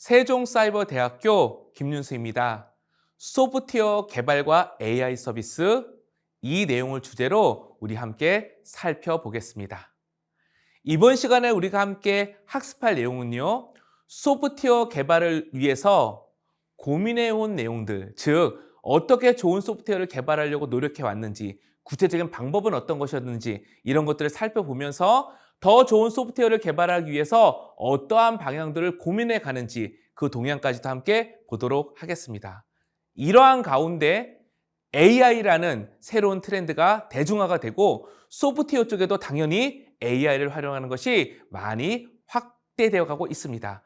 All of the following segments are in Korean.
세종사이버대학교 김윤수입니다. 소프트웨어 개발과 AI 서비스, 이 내용을 주제로 우리 함께 살펴보겠습니다. 이번 시간에 우리가 함께 학습할 내용은요, 소프트웨어 개발을 위해서 고민해온 내용들, 즉 어떻게 좋은 소프트웨어를 개발하려고 노력해 왔는지, 구체적인 방법은 어떤 것이었는지 이런 것들을 살펴보면서 더 좋은 소프트웨어를 개발하기 위해서 어떠한 방향들을 고민해 가는지 그 동향까지도 함께 보도록 하겠습니다. 이러한 가운데 AI라는 새로운 트렌드가 대중화가 되고 소프트웨어 쪽에도 당연히 AI를 활용하는 것이 많이 확대되어 가고 있습니다.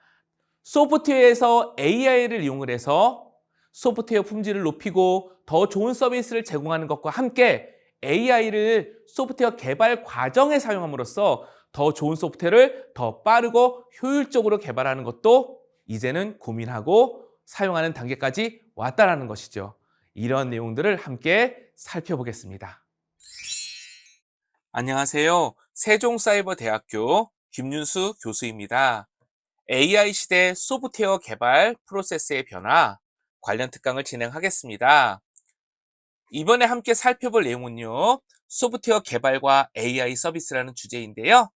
소프트웨어에서 AI를 이용을 해서 소프트웨어 품질을 높이고 더 좋은 서비스를 제공하는 것과 함께 AI를 소프트웨어 개발 과정에 사용함으로써 더 좋은 소프트웨어를 더 빠르고 효율적으로 개발하는 것도 이제는 고민하고 사용하는 단계까지 왔다라는 것이죠. 이런 내용들을 함께 살펴보겠습니다. 안녕하세요. 세종사이버대학교 김윤수 교수입니다. AI 시대 소프트웨어 개발 프로세스의 변화 관련 특강을 진행하겠습니다. 이번에 함께 살펴볼 내용은요, 소프트웨어 개발과 AI 서비스라는 주제인데요.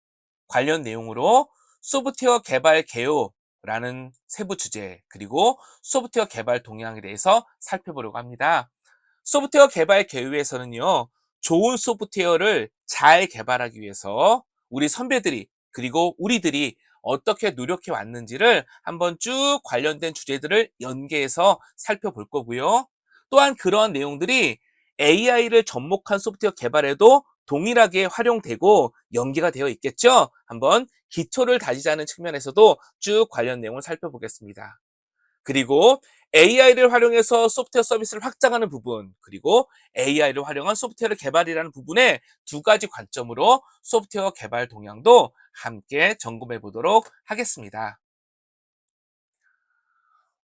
관련 내용으로 소프트웨어 개발 개요라는 세부 주제, 그리고 소프트웨어 개발 동향에 대해서 살펴보려고 합니다. 소프트웨어 개발 개요에서는요, 좋은 소프트웨어를 잘 개발하기 위해서 우리 선배들이 그리고 우리들이 어떻게 노력해 왔는지를 한번 쭉 관련된 주제들을 연계해서 살펴볼 거고요. 또한 그런 내용들이 AI를 접목한 소프트웨어 개발에도 동일하게 활용되고 연계가 되어 있겠죠? 한번 기초를 다지자는 측면에서도 쭉 관련 내용을 살펴보겠습니다. 그리고 AI를 활용해서 소프트웨어 서비스를 확장하는 부분, 그리고 AI를 활용한 소프트웨어 개발이라는 부분에 두 가지 관점으로 소프트웨어 개발 동향도 함께 점검해 보도록 하겠습니다.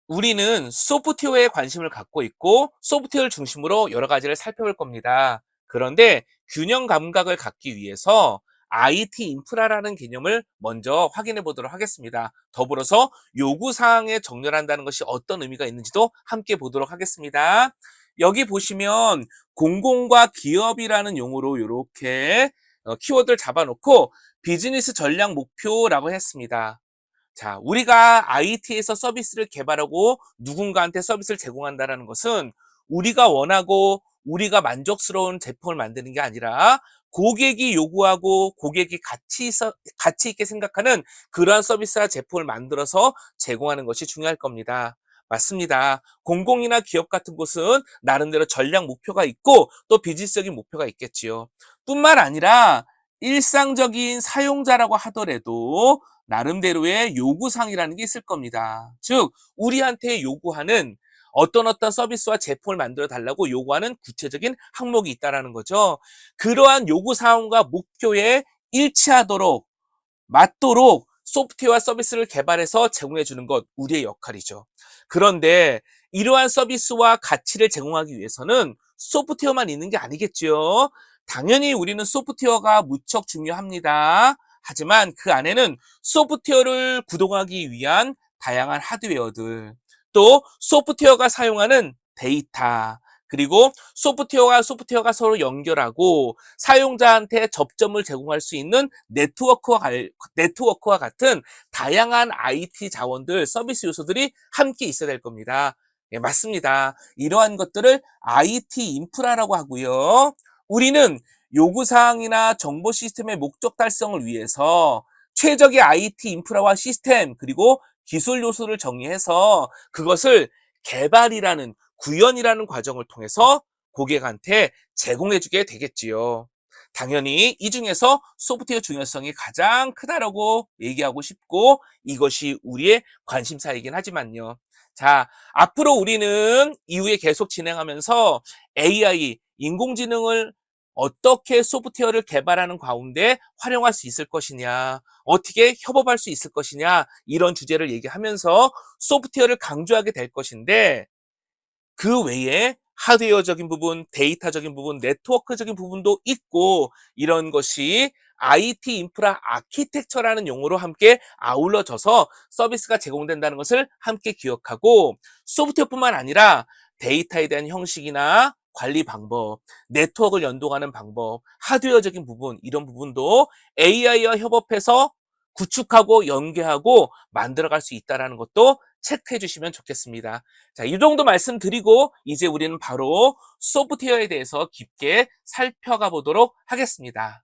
우리는 소프트웨어에 관심을 갖고 있고 소프트웨어를 중심으로 여러 가지를 살펴볼 겁니다. 그런데 균형 감각을 갖기 위해서 IT 인프라라는 개념을 먼저 확인해 보도록 하겠습니다. 더불어서 요구사항에 정렬한다는 것이 어떤 의미가 있는지도 함께 보도록 하겠습니다. 여기 보시면 공공과 기업이라는 용어로 이렇게 키워드를 잡아놓고 비즈니스 전략 목표라고 했습니다. 자, 우리가 IT에서 서비스를 개발하고 누군가한테 서비스를 제공한다는 것은 우리가 원하고 우리가 만족스러운 제품을 만드는 게 아니라 고객이 요구하고 고객이 가치 있게 생각하는 그러한 서비스와 제품을 만들어서 제공하는 것이 중요할 겁니다. 맞습니다. 공공이나 기업 같은 곳은 나름대로 전략 목표가 있고 또 비즈니스적인 목표가 있겠지요. 뿐만 아니라 일상적인 사용자라고 하더라도 나름대로의 요구사항이라는 게 있을 겁니다. 즉, 우리한테 요구하는 어떤 서비스와 제품을 만들어 달라고 요구하는 구체적인 항목이 있다는 거죠. 그러한 요구사항과 목표에 일치하도록, 맞도록 소프트웨어와 서비스를 개발해서 제공해 주는 것, 우리의 역할이죠. 그런데 이러한 서비스와 가치를 제공하기 위해서는 소프트웨어만 있는 게 아니겠죠. 당연히 우리는 소프트웨어가 무척 중요합니다. 하지만 그 안에는 소프트웨어를 구동하기 위한 다양한 하드웨어들, 또 소프트웨어가 사용하는 데이터, 그리고 소프트웨어가 서로 연결하고 사용자한테 접점을 제공할 수 있는 네트워크와 같은 다양한 IT 자원들, 서비스 요소들이 함께 있어야 될 겁니다. 예, 맞습니다. 이러한 것들을 IT 인프라라고 하고요. 우리는 요구사항이나 정보 시스템의 목적 달성을 위해서 최적의 IT 인프라와 시스템, 그리고 기술 요소를 정의해서 그것을 개발이라는 구현이라는 과정을 통해서 고객한테 제공해주게 되겠지요. 당연히 이 중에서 소프트웨어 중요성이 가장 크다라고 얘기하고 싶고 이것이 우리의 관심사이긴 하지만요. 자, 앞으로 우리는 이후에 계속 진행하면서 AI, 인공지능을 어떻게 소프트웨어를 개발하는 가운데 활용할 수 있을 것이냐, 어떻게 협업할 수 있을 것이냐, 이런 주제를 얘기하면서 소프트웨어를 강조하게 될 것인데 그 외에 하드웨어적인 부분, 데이터적인 부분, 네트워크적인 부분도 있고 이런 것이 IT 인프라 아키텍처라는 용어로 함께 아울러져서 서비스가 제공된다는 것을 함께 기억하고 소프트웨어뿐만 아니라 데이터에 대한 형식이나 관리 방법, 네트워크를 연동하는 방법, 하드웨어적인 부분 이런 부분도 AI와 협업해서 구축하고 연계하고 만들어갈 수 있다는 것도 체크해 주시면 좋겠습니다. 자, 이 정도 말씀드리고 이제 우리는 바로 소프트웨어에 대해서 깊게 살펴가 보도록 하겠습니다.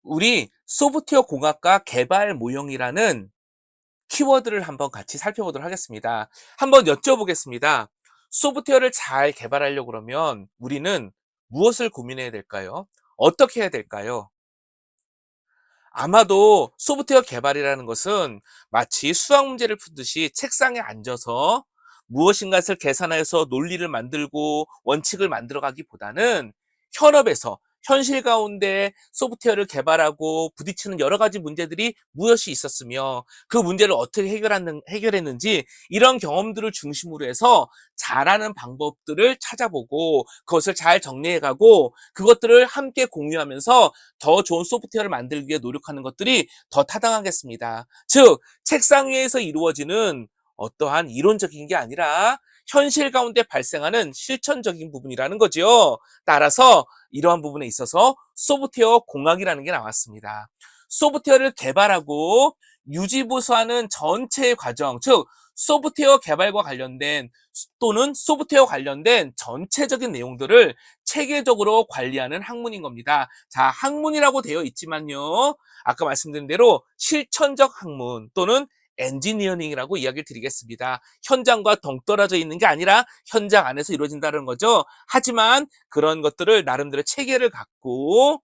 우리 소프트웨어 공학과 개발 모형이라는 키워드를 한번 같이 살펴보도록 하겠습니다. 한번 여쭤보겠습니다. 소프트웨어를 잘 개발하려고 그러면 우리는 무엇을 고민해야 될까요? 어떻게 해야 될까요? 아마도 소프트웨어 개발이라는 것은 마치 수학 문제를 푸듯이 책상에 앉아서 무엇인가를 계산해서 논리를 만들고 원칙을 만들어 가기보다는 현업에서 현실 가운데 소프트웨어를 개발하고 부딪히는 여러 가지 문제들이 무엇이 있었으며 그 문제를 어떻게 해결했는지 이런 경험들을 중심으로 해서 잘하는 방법들을 찾아보고 그것을 잘 정리해 가고 그것들을 함께 공유하면서 더 좋은 소프트웨어를 만들기 위해 노력하는 것들이 더 타당하겠습니다. 즉, 책상 위에서 이루어지는 어떠한 이론적인 게 아니라 현실 가운데 발생하는 실천적인 부분이라는 거죠. 따라서 이러한 부분에 있어서 소프트웨어 공학이라는 게 나왔습니다. 소프트웨어를 개발하고 유지보수하는 전체의 과정, 즉 소프트웨어 개발과 관련된 또는 소프트웨어 관련된 전체적인 내용들을 체계적으로 관리하는 학문인 겁니다. 자, 학문이라고 되어 있지만요. 아까 말씀드린 대로 실천적 학문 또는 엔지니어링이라고 이야기를 드리겠습니다. 현장과 동떨어져 있는 게 아니라 현장 안에서 이루어진다는 거죠. 하지만 그런 것들을 나름대로 체계를 갖고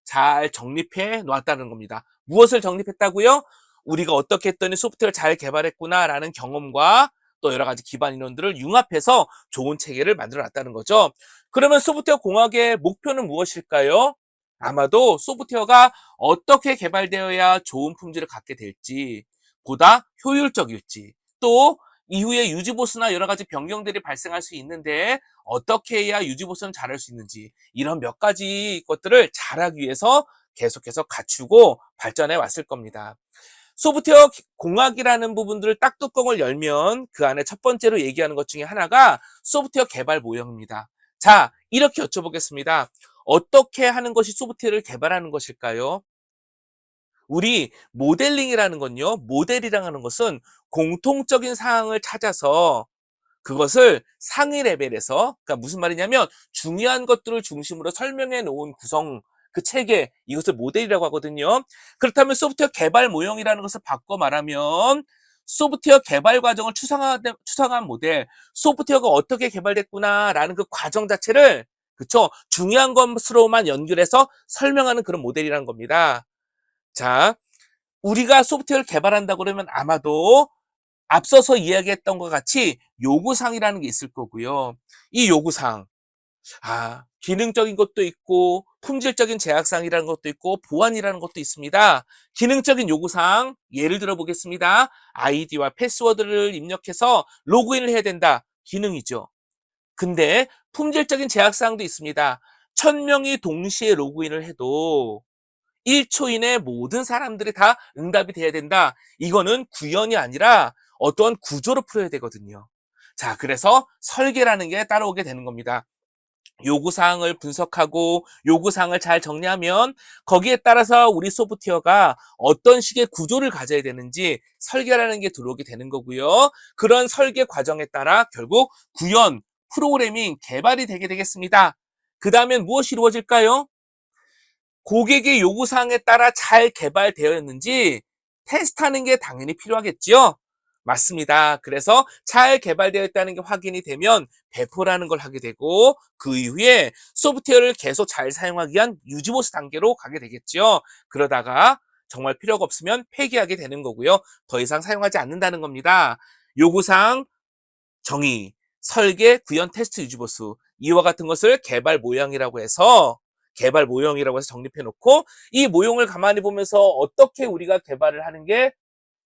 잘 정립해 놓았다는 겁니다. 무엇을 정립했다고요? 우리가 어떻게 했더니 소프트웨어를 잘 개발했구나라는 경험과 또 여러 가지 기반 이론들을 융합해서 좋은 체계를 만들어 놨다는 거죠. 그러면 소프트웨어 공학의 목표는 무엇일까요? 아마도 소프트웨어가 어떻게 개발되어야 좋은 품질을 갖게 될지, 보다 효율적일지, 또 이후에 유지보수나 여러 가지 변경들이 발생할 수 있는데 어떻게 해야 유지보수는 잘할 수 있는지 이런 몇 가지 것들을 잘하기 위해서 계속해서 갖추고 발전해 왔을 겁니다. 소프트웨어 공학이라는 부분들을 딱 뚜껑을 열면 그 안에 첫 번째로 얘기하는 것 중에 하나가 소프트웨어 개발 모형입니다. 자, 이렇게 여쭤보겠습니다. 어떻게 하는 것이 소프트웨어를 개발하는 것일까요? 우리 모델링이라는 건요, 모델이라고 하는 것은 공통적인 사항을 찾아서 그것을 상위 레벨에서, 그러니까 무슨 말이냐면 중요한 것들을 중심으로 설명해 놓은 구성, 그 체계, 이것을 모델이라고 하거든요. 그렇다면 소프트웨어 개발 모형이라는 것을 바꿔 말하면 소프트웨어 개발 과정을 추상한 모델, 소프트웨어가 어떻게 개발됐구나라는 그 과정 자체를, 그쵸, 중요한 것으로만 연결해서 설명하는 그런 모델이라는 겁니다. 자, 우리가 소프트웨어를 개발한다 그러면 아마도 앞서서 이야기했던 것 같이 요구사항이라는 게 있을 거고요. 이 요구사항, 기능적인 것도 있고 품질적인 제약사항이라는 것도 있고 보안이라는 것도 있습니다. 기능적인 요구사항, 예를 들어 보겠습니다. 아이디와 패스워드를 입력해서 로그인을 해야 된다. 기능이죠. 근데 품질적인 제약사항도 있습니다. 1000명이 동시에 로그인을 해도 1초 이내에 모든 사람들이 다 응답이 돼야 된다. 이거는 구현이 아니라 어떠한 구조로 풀어야 되거든요. 자, 그래서 설계라는 게 따라오게 되는 겁니다. 요구사항을 분석하고 요구사항을 잘 정리하면 거기에 따라서 우리 소프트웨어가 어떤 식의 구조를 가져야 되는지 설계라는 게 들어오게 되는 거고요. 그런 설계 과정에 따라 결국 구현, 프로그래밍, 개발이 되게 되겠습니다. 그 다음엔 무엇이 이루어질까요? 고객의 요구사항에 따라 잘 개발되어 있는지 테스트하는 게 당연히 필요하겠죠. 맞습니다. 그래서 잘 개발되어 있다는 게 확인이 되면 배포라는 걸 하게 되고 그 이후에 소프트웨어를 계속 잘 사용하기 위한 유지보수 단계로 가게 되겠죠. 그러다가 정말 필요가 없으면 폐기하게 되는 거고요. 더 이상 사용하지 않는다는 겁니다. 요구사항 정의, 설계, 구현, 테스트, 유지보수 이와 같은 것을 개발 모형이라고 해서 정립해 놓고 이 모형을 가만히 보면서 어떻게 우리가 개발을 하는 게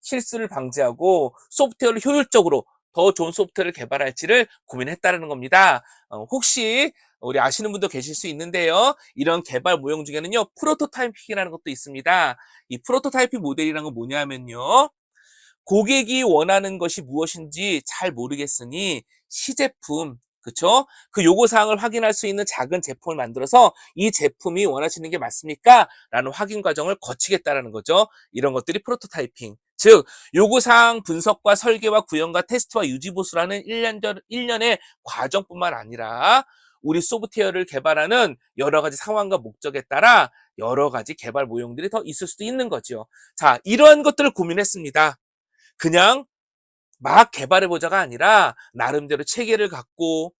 실수를 방지하고 소프트웨어를 효율적으로 더 좋은 소프트웨어를 개발할지를 고민했다는 겁니다. 혹시 우리 아시는 분도 계실 수 있는데요. 이런 개발 모형 중에는요, 프로토타이핑이라는 것도 있습니다. 이 프로토타이핑 모델이라는 건 뭐냐면요. 고객이 원하는 것이 무엇인지 잘 모르겠으니 시제품, 그쵸? 그 요구사항을 확인할 수 있는 작은 제품을 만들어서 이 제품이 원하시는 게 맞습니까? 라는 확인 과정을 거치겠다라는 거죠. 이런 것들이 프로토타이핑. 즉, 요구사항 분석과 설계와 구현과 테스트와 유지보수라는 1년의 과정뿐만 아니라 우리 소프트웨어를 개발하는 여러 가지 상황과 목적에 따라 여러 가지 개발 모형들이 더 있을 수도 있는 거죠. 자, 이러한 것들을 고민했습니다. 그냥 막 개발해보자가 아니라 나름대로 체계를 갖고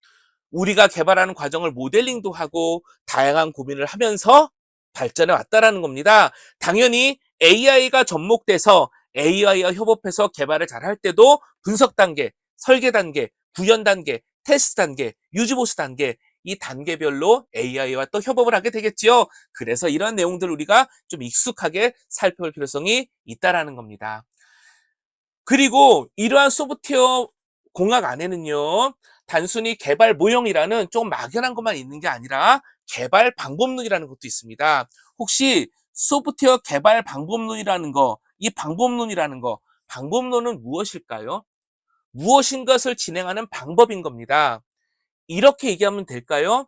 우리가 개발하는 과정을 모델링도 하고 다양한 고민을 하면서 발전해 왔다라는 겁니다. 당연히 AI가 접목돼서 AI와 협업해서 개발을 잘 할 때도 분석 단계, 설계 단계, 구현 단계, 테스트 단계, 유지보수 단계 이 단계별로 AI와 또 협업을 하게 되겠지요. 그래서 이런 내용들을 우리가 좀 익숙하게 살펴볼 필요성이 있다라는 겁니다. 그리고 이러한 소프트웨어 공학 안에는요, 단순히 개발 모형이라는 좀 막연한 것만 있는 게 아니라 개발 방법론이라는 것도 있습니다. 혹시 소프트웨어 개발 방법론이라는 거, 이 방법론이라는 거, 방법론은 무엇일까요? 무엇인 것을 진행하는 방법인 겁니다. 이렇게 얘기하면 될까요?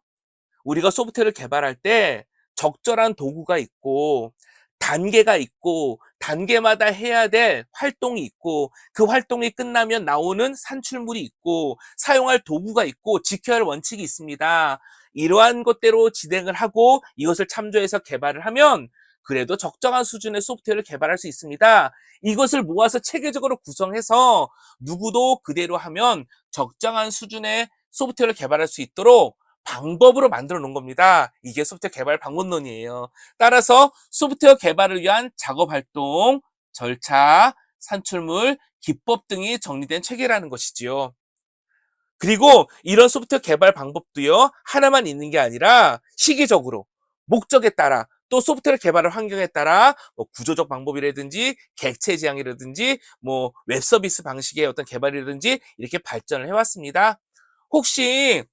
우리가 소프트웨어를 개발할 때 적절한 도구가 있고 단계가 있고 단계마다 해야 될 활동이 있고 그 활동이 끝나면 나오는 산출물이 있고 사용할 도구가 있고 지켜야 할 원칙이 있습니다. 이러한 것대로 진행을 하고 이것을 참조해서 개발을 하면 그래도 적정한 수준의 소프트웨어를 개발할 수 있습니다. 이것을 모아서 체계적으로 구성해서 누구도 그대로 하면 적정한 수준의 소프트웨어를 개발할 수 있도록 방법으로 만들어 놓은 겁니다. 이게 소프트웨어 개발 방법론이에요. 따라서 소프트웨어 개발을 위한 작업 활동, 절차, 산출물, 기법 등이 정리된 체계라는 것이지요. 그리고 이런 소프트웨어 개발 방법도요, 하나만 있는 게 아니라 시기적으로, 목적에 따라, 또 소프트웨어 개발의 환경에 따라 뭐 구조적 방법이라든지 객체 지향이라든지 뭐 웹 서비스 방식의 어떤 개발이라든지 이렇게 발전을 해왔습니다. 혹시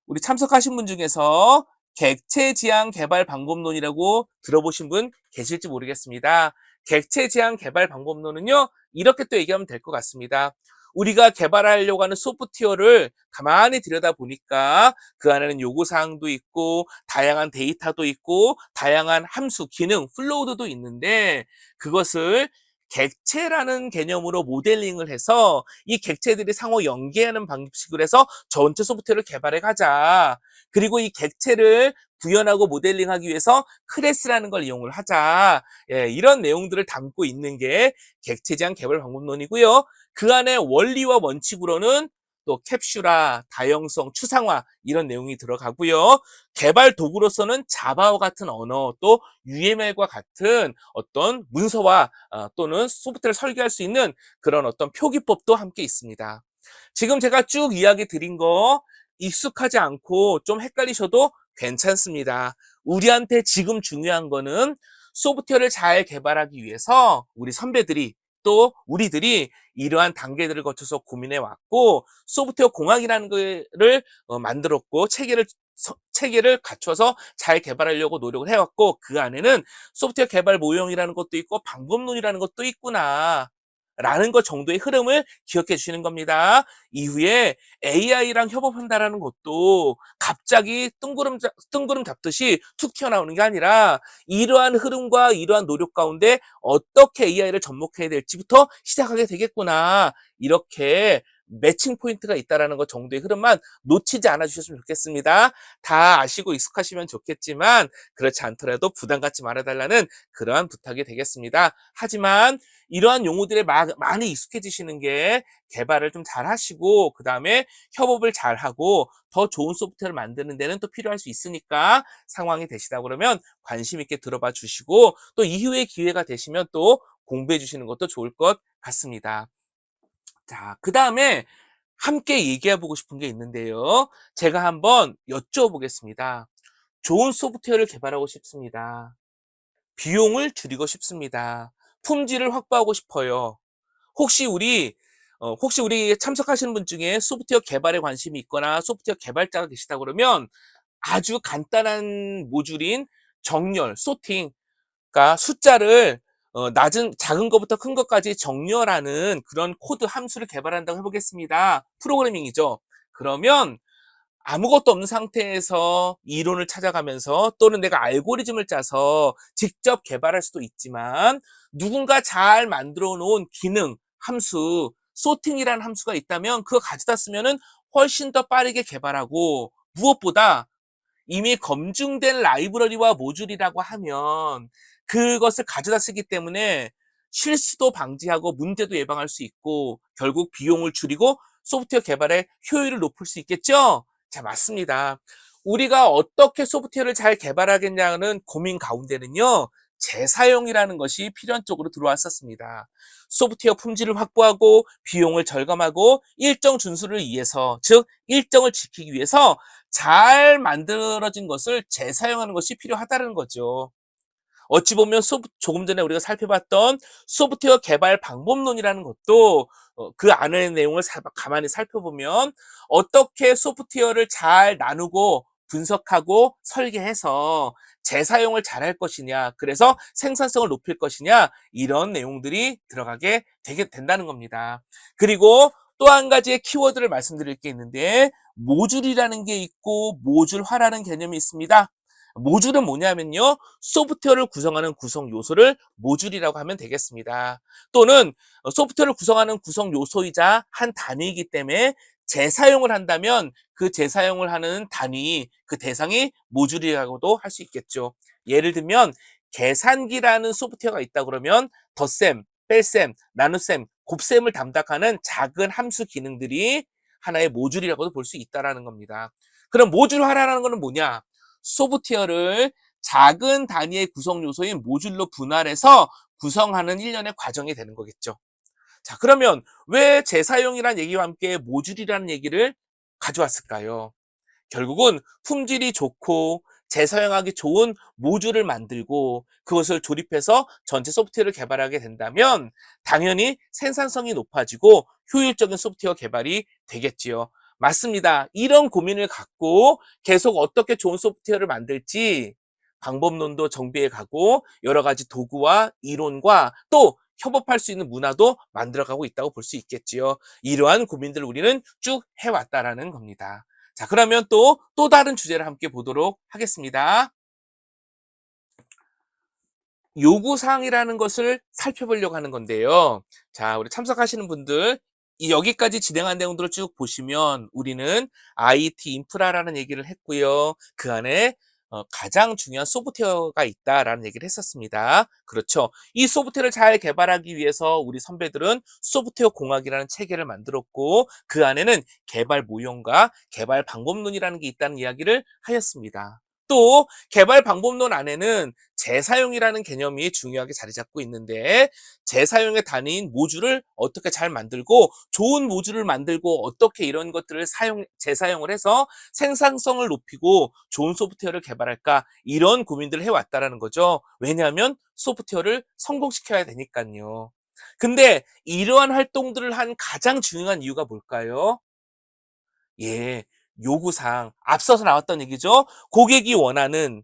우리 참석하신 분 중에서 객체 지향 개발 방법론이라고 들어보신 분 계실지 모르겠습니다. 객체 지향 개발 방법론은요, 이렇게 또 얘기하면 될 것 같습니다. 우리가 개발하려고 하는 소프트웨어를 가만히 들여다보니까 그 안에는 요구사항도 있고 다양한 데이터도 있고 다양한 함수, 기능, 플로우도 있는데 그것을 객체라는 개념으로 모델링을 해서 이 객체들이 상호 연계하는 방식으로 해서 전체 소프트웨어를 개발해 가자. 그리고 이 객체를 구현하고 모델링하기 위해서 클래스라는 걸 이용을 하자. 예, 이런 내용들을 담고 있는 게 객체 제한 개발 방법론이고요. 그 안에 원리와 원칙으로는 또 캡슐화, 다형성, 추상화 이런 내용이 들어가고요. 개발 도구로서는 자바와 같은 언어, 또 UML과 같은 어떤 문서화 또는 소프트웨어를 설계할 수 있는 그런 어떤 표기법도 함께 있습니다. 지금 제가 쭉 이야기 드린 거 익숙하지 않고 좀 헷갈리셔도 괜찮습니다. 우리한테 지금 중요한 거는 소프트웨어를 잘 개발하기 위해서 우리 선배들이 또 우리들이 이러한 단계들을 거쳐서 고민해 왔고 소프트웨어 공학이라는 거를 만들었고 체계를 갖춰서 잘 개발하려고 노력을 해왔고 그 안에는 소프트웨어 개발 모형이라는 것도 있고 방법론이라는 것도 있구나. 라는 것 정도의 흐름을 기억해 주시는 겁니다. 이후에 AI랑 협업한다라는 것도 갑자기 뜬구름 잡듯이 툭 튀어나오는 게 아니라 이러한 흐름과 이러한 노력 가운데 어떻게 AI를 접목해야 될지부터 시작하게 되겠구나. 이렇게 매칭 포인트가 있다라는 것 정도의 흐름만 놓치지 않아 주셨으면 좋겠습니다. 다 아시고 익숙하시면 좋겠지만 그렇지 않더라도 부담 갖지 말아 달라는 그러한 부탁이 되겠습니다. 하지만 이러한 용어들에 많이 익숙해지시는 게 개발을 좀 잘 하시고 그다음에 협업을 잘 하고 더 좋은 소프트웨어를 만드는 데는 또 필요할 수 있으니까 상황이 되시다 그러면 관심 있게 들어봐 주시고 또 이후에 기회가 되시면 또 공부해 주시는 것도 좋을 것 같습니다. 자, 그다음에 함께 얘기해 보고 싶은 게 있는데요. 제가 한번 여쭤보겠습니다. 좋은 소프트웨어를 개발하고 싶습니다. 비용을 줄이고 싶습니다. 품질을 확보하고 싶어요. 혹시 우리 혹시 우리 참석하시는 분 중에 소프트웨어 개발에 관심이 있거나 소프트웨어 개발자가 계시다 그러면 아주 간단한 모듈인 정렬, 소팅, 그러니까 숫자를 낮은 작은 것부터 큰 것까지 정렬하는 그런 코드 함수를 개발한다고 해 보겠습니다. 프로그래밍이죠. 그러면 아무것도 없는 상태에서 이론을 찾아가면서 또는 내가 알고리즘을 짜서 직접 개발할 수도 있지만 누군가 잘 만들어 놓은 기능, 함수, 소팅이라는 함수가 있다면 그거 가져다 쓰면은 훨씬 더 빠르게 개발하고 무엇보다 이미 검증된 라이브러리와 모듈이라고 하면 그것을 가져다 쓰기 때문에 실수도 방지하고 문제도 예방할 수 있고 결국 비용을 줄이고 소프트웨어 개발의 효율을 높일 수 있겠죠? 자, 맞습니다. 우리가 어떻게 소프트웨어를 잘 개발하겠냐는 고민 가운데는요, 재사용이라는 것이 필연적으로 들어왔었습니다. 소프트웨어 품질을 확보하고 비용을 절감하고 일정 준수를 위해서, 즉 일정을 지키기 위해서 잘 만들어진 것을 재사용하는 것이 필요하다는 거죠. 어찌 보면 조금 전에 우리가 살펴봤던 소프트웨어 개발 방법론이라는 것도 그 안의 내용을 가만히 살펴보면 어떻게 소프트웨어를 잘 나누고 분석하고 설계해서 재사용을 잘할 것이냐, 그래서 생산성을 높일 것이냐, 이런 내용들이 들어가게 된다는 겁니다. 그리고 또 한 가지의 키워드를 말씀드릴 게 있는데 모듈이라는 게 있고 모듈화라는 개념이 있습니다. 모듈은 뭐냐면요, 소프트웨어를 구성하는 구성 요소를 모듈이라고 하면 되겠습니다. 또는 소프트웨어를 구성하는 구성 요소이자 한 단위이기 때문에 재사용을 한다면 그 재사용을 하는 단위, 그 대상이 모듈이라고도 할 수 있겠죠. 예를 들면 계산기라는 소프트웨어가 있다 그러면 덧셈, 뺄셈, 나눗셈, 곱셈을 담당하는 작은 함수 기능들이 하나의 모듈이라고도 볼 수 있다라는 겁니다. 그럼 모듈화라는 것은 뭐냐? 소프트웨어를 작은 단위의 구성 요소인 모듈로 분할해서 구성하는 일련의 과정이 되는 거겠죠. 자, 그러면 왜 재사용이라는 얘기와 함께 모듈이라는 얘기를 가져왔을까요? 결국은 품질이 좋고 재사용하기 좋은 모듈을 만들고 그것을 조립해서 전체 소프트웨어를 개발하게 된다면 당연히 생산성이 높아지고 효율적인 소프트웨어 개발이 되겠지요. 맞습니다. 이런 고민을 갖고 계속 어떻게 좋은 소프트웨어를 만들지 방법론도 정비해 가고 여러 가지 도구와 이론과 또 협업할 수 있는 문화도 만들어가고 있다고 볼 수 있겠지요. 이러한 고민들을 우리는 쭉 해왔다라는 겁니다. 자, 그러면 또 다른 주제를 함께 보도록 하겠습니다. 요구사항이라는 것을 살펴보려고 하는 건데요. 자, 우리 참석하시는 분들, 여기까지 진행한 내용들을 쭉 보시면 우리는 IT 인프라라는 얘기를 했고요. 그 안에 가장 중요한 소프트웨어가 있다라는 얘기를 했었습니다. 그렇죠. 이 소프트웨어를 잘 개발하기 위해서 우리 선배들은 소프트웨어 공학이라는 체계를 만들었고 그 안에는 개발 모형과 개발 방법론이라는 게 있다는 이야기를 하였습니다. 또 개발 방법론 안에는 재사용이라는 개념이 중요하게 자리 잡고 있는데 재사용의 단위인 모듈을 어떻게 잘 만들고 좋은 모듈을 만들고 어떻게 이런 것들을 재사용을 해서 생산성을 높이고 좋은 소프트웨어를 개발할까 이런 고민들을 해왔다라는 거죠. 왜냐하면 소프트웨어를 성공시켜야 되니까요. 근데 이러한 활동들을 한 가장 중요한 이유가 뭘까요? 예, 요구사항. 앞서서 나왔던 얘기죠. 고객이 원하는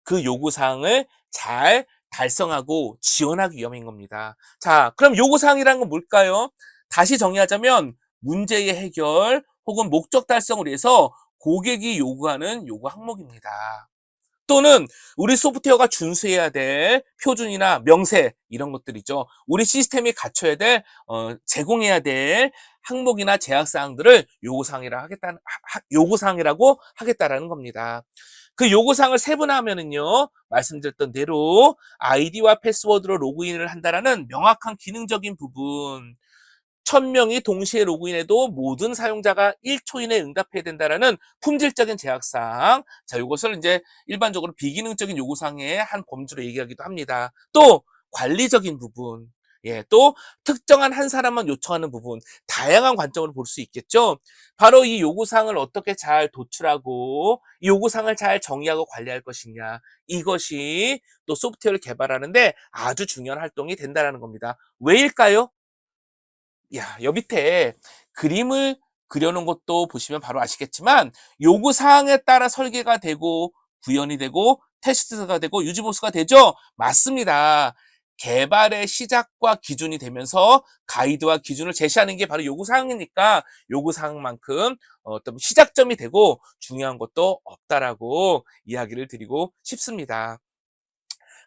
그 요구사항을 잘 달성하고 지원하기 위함인 겁니다. 자, 그럼 요구사항이란 건 뭘까요? 다시 정리하자면 문제의 해결 혹은 목적 달성을 위해서 고객이 요구하는 요구 항목입니다. 또는 우리 소프트웨어가 준수해야 될 표준이나 명세 이런 것들이죠. 우리 시스템이 갖춰야 될 제공해야 될 항목이나 제약 사항들을 요구사항이라고 하겠다라는 겁니다. 그 요구사항을 세분화하면은요, 말씀드렸던 대로 아이디와 패스워드로 로그인을 한다라는 명확한 기능적인 부분, 1000명이 동시에 로그인해도 모든 사용자가 1초 이내에 응답해야 된다라는 품질적인 제약사항. 자, 요것을 이제 일반적으로 비기능적인 요구사항의 한 범주로 얘기하기도 합니다. 또 관리적인 부분. 예, 또 특정한 한 사람만 요청하는 부분, 다양한 관점으로 볼 수 있겠죠. 바로 이 요구사항을 어떻게 잘 도출하고 이 요구사항을 잘 정의하고 관리할 것이냐, 이것이 또 소프트웨어를 개발하는데 아주 중요한 활동이 된다는 겁니다. 왜일까요? 야, 여 밑에 그림을 그려놓은 것도 보시면 바로 아시겠지만 요구사항에 따라 설계가 되고 구현이 되고 테스트가 되고 유지보수가 되죠? 맞습니다. 개발의 시작과 기준이 되면서 가이드와 기준을 제시하는 게 바로 요구사항이니까 요구사항만큼 어떤 시작점이 되고 중요한 것도 없다라고 이야기를 드리고 싶습니다.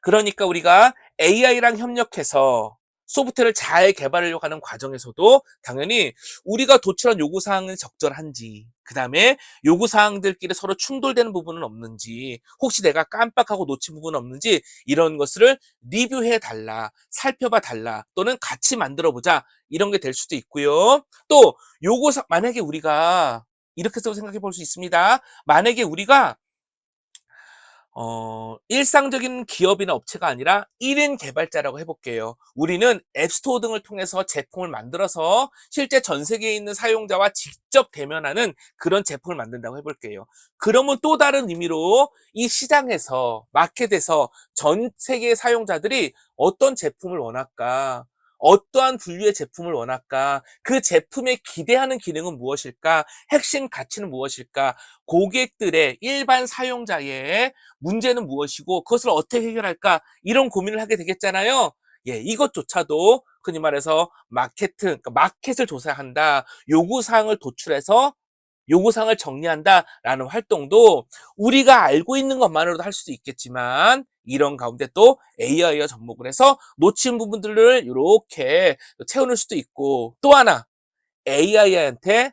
그러니까 우리가 AI랑 협력해서 소프트웨어를 잘 개발하려고 하는 과정에서도 당연히 우리가 도출한 요구사항은 적절한지, 그 다음에 요구사항들끼리 서로 충돌되는 부분은 없는지, 혹시 내가 깜빡하고 놓친 부분은 없는지, 이런 것을 리뷰해 달라, 살펴봐 달라, 또는 같이 만들어 보자, 이런 게 될 수도 있고요. 또 만약에 우리가 이렇게도 생각해 볼 수 있습니다. 만약에 우리가 일상적인 기업이나 업체가 아니라 1인 개발자라고 해볼게요. 우리는 앱스토어 등을 통해서 제품을 만들어서 실제 전 세계에 있는 사용자와 직접 대면하는 그런 제품을 만든다고 해볼게요. 그러면 또 다른 의미로 이 시장에서, 마켓에서 전 세계의 사용자들이 어떤 제품을 원할까? 어떠한 분류의 제품을 원할까? 그 제품에 기대하는 기능은 무엇일까? 핵심 가치는 무엇일까? 고객들의 일반 사용자의 문제는 무엇이고 그것을 어떻게 해결할까? 이런 고민을 하게 되겠잖아요. 예, 이것조차도 흔히 말해서 그러니까 마켓을 조사한다. 요구사항을 도출해서 요구사항을 정리한다라는 활동도 우리가 알고 있는 것만으로도 할 수도 있겠지만 이런 가운데 또 AI와 접목을 해서 놓친 부분들을 이렇게 채워낼 수도 있고 또 하나 AI한테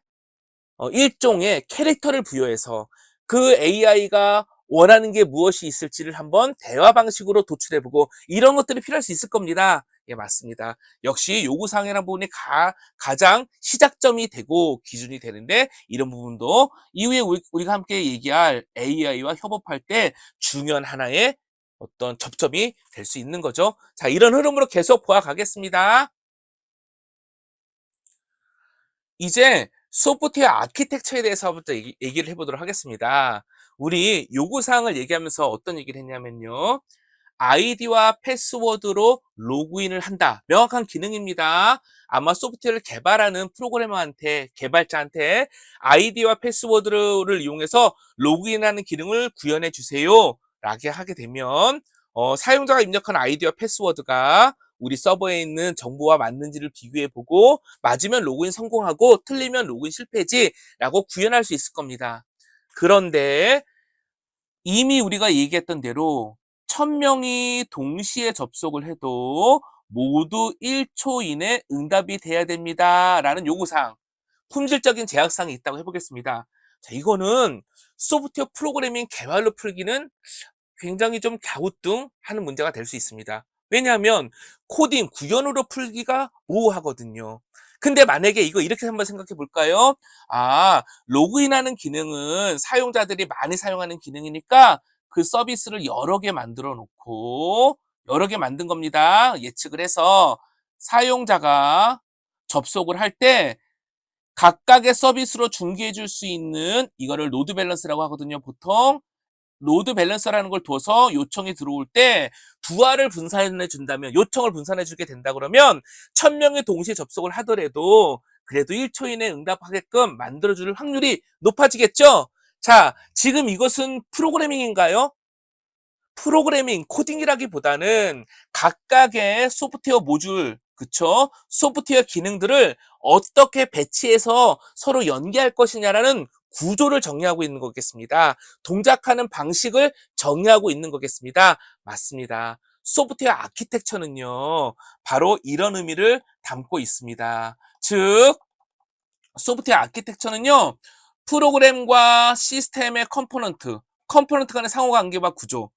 일종의 캐릭터를 부여해서 그 AI가 원하는 게 무엇이 있을지를 한번 대화 방식으로 도출해보고 이런 것들이 필요할 수 있을 겁니다. 예, 맞습니다. 역시 요구사항이라는 부분이 가장 시작점이 되고 기준이 되는데 이런 부분도 이후에 우리가 함께 얘기할 AI와 협업할 때 중요한 하나의 어떤 접점이 될 수 있는 거죠. 자, 이런 흐름으로 계속 보아가겠습니다. 이제 소프트웨어 아키텍처에 대해서 부터 얘기를 해보도록 하겠습니다. 우리 요구사항을 얘기하면서 어떤 얘기를 했냐면요. 아이디와 패스워드로 로그인을 한다. 명확한 기능입니다. 아마 소프트웨어를 개발하는 프로그래머한테, 개발자한테 아이디와 패스워드를 이용해서 로그인하는 기능을 구현해 주세요. 라게 하게 되면 사용자가 입력한 아이디와 패스워드가 우리 서버에 있는 정보와 맞는지를 비교해보고 맞으면 로그인 성공하고 틀리면 로그인 실패지라고 구현할 수 있을 겁니다. 그런데 이미 우리가 얘기했던 대로 1000명이 동시에 접속을 해도 모두 1초 이내 응답이 돼야 됩니다. 라는 요구사항, 품질적인 제약사항이 있다고 해보겠습니다. 자, 이거는 소프트웨어 프로그래밍 개발로 풀기는 굉장히 좀 갸우뚱하는 문제가 될 수 있습니다. 왜냐하면 코딩, 구현으로 풀기가 모호하거든요. 근데 만약에 이거 이렇게 한번 생각해 볼까요? 로그인하는 기능은 사용자들이 많이 사용하는 기능이니까 그 서비스를 여러 개 만들어 놓고 여러 개 만든 겁니다. 예측을 해서 사용자가 접속을 할 때 각각의 서비스로 중개해 줄 수 있는 이거를 로드 밸런스라고 하거든요, 보통. 로드 밸런서라는 걸 둬서 요청이 들어올 때 부하를 분산해 준다면 요청을 분산해 주게 된다 그러면 1000명이 동시에 접속을 하더라도 그래도 1초 이내에 응답하게끔 만들어 줄 확률이 높아지겠죠? 자, 지금 이것은 프로그래밍인가요? 프로그래밍, 코딩이라기보다는 각각의 소프트웨어 모듈, 그쵸? 소프트웨어 기능들을 어떻게 배치해서 서로 연계할 것이냐라는 구조를 정리하고 있는 거겠습니다. 동작하는 방식을 정리하고 있는 거겠습니다. 맞습니다. 소프트웨어 아키텍처는요, 바로 이런 의미를 담고 있습니다. 즉, 소프트웨어 아키텍처는요, 프로그램과 시스템의 컴포넌트 간의 상호관계와 구조,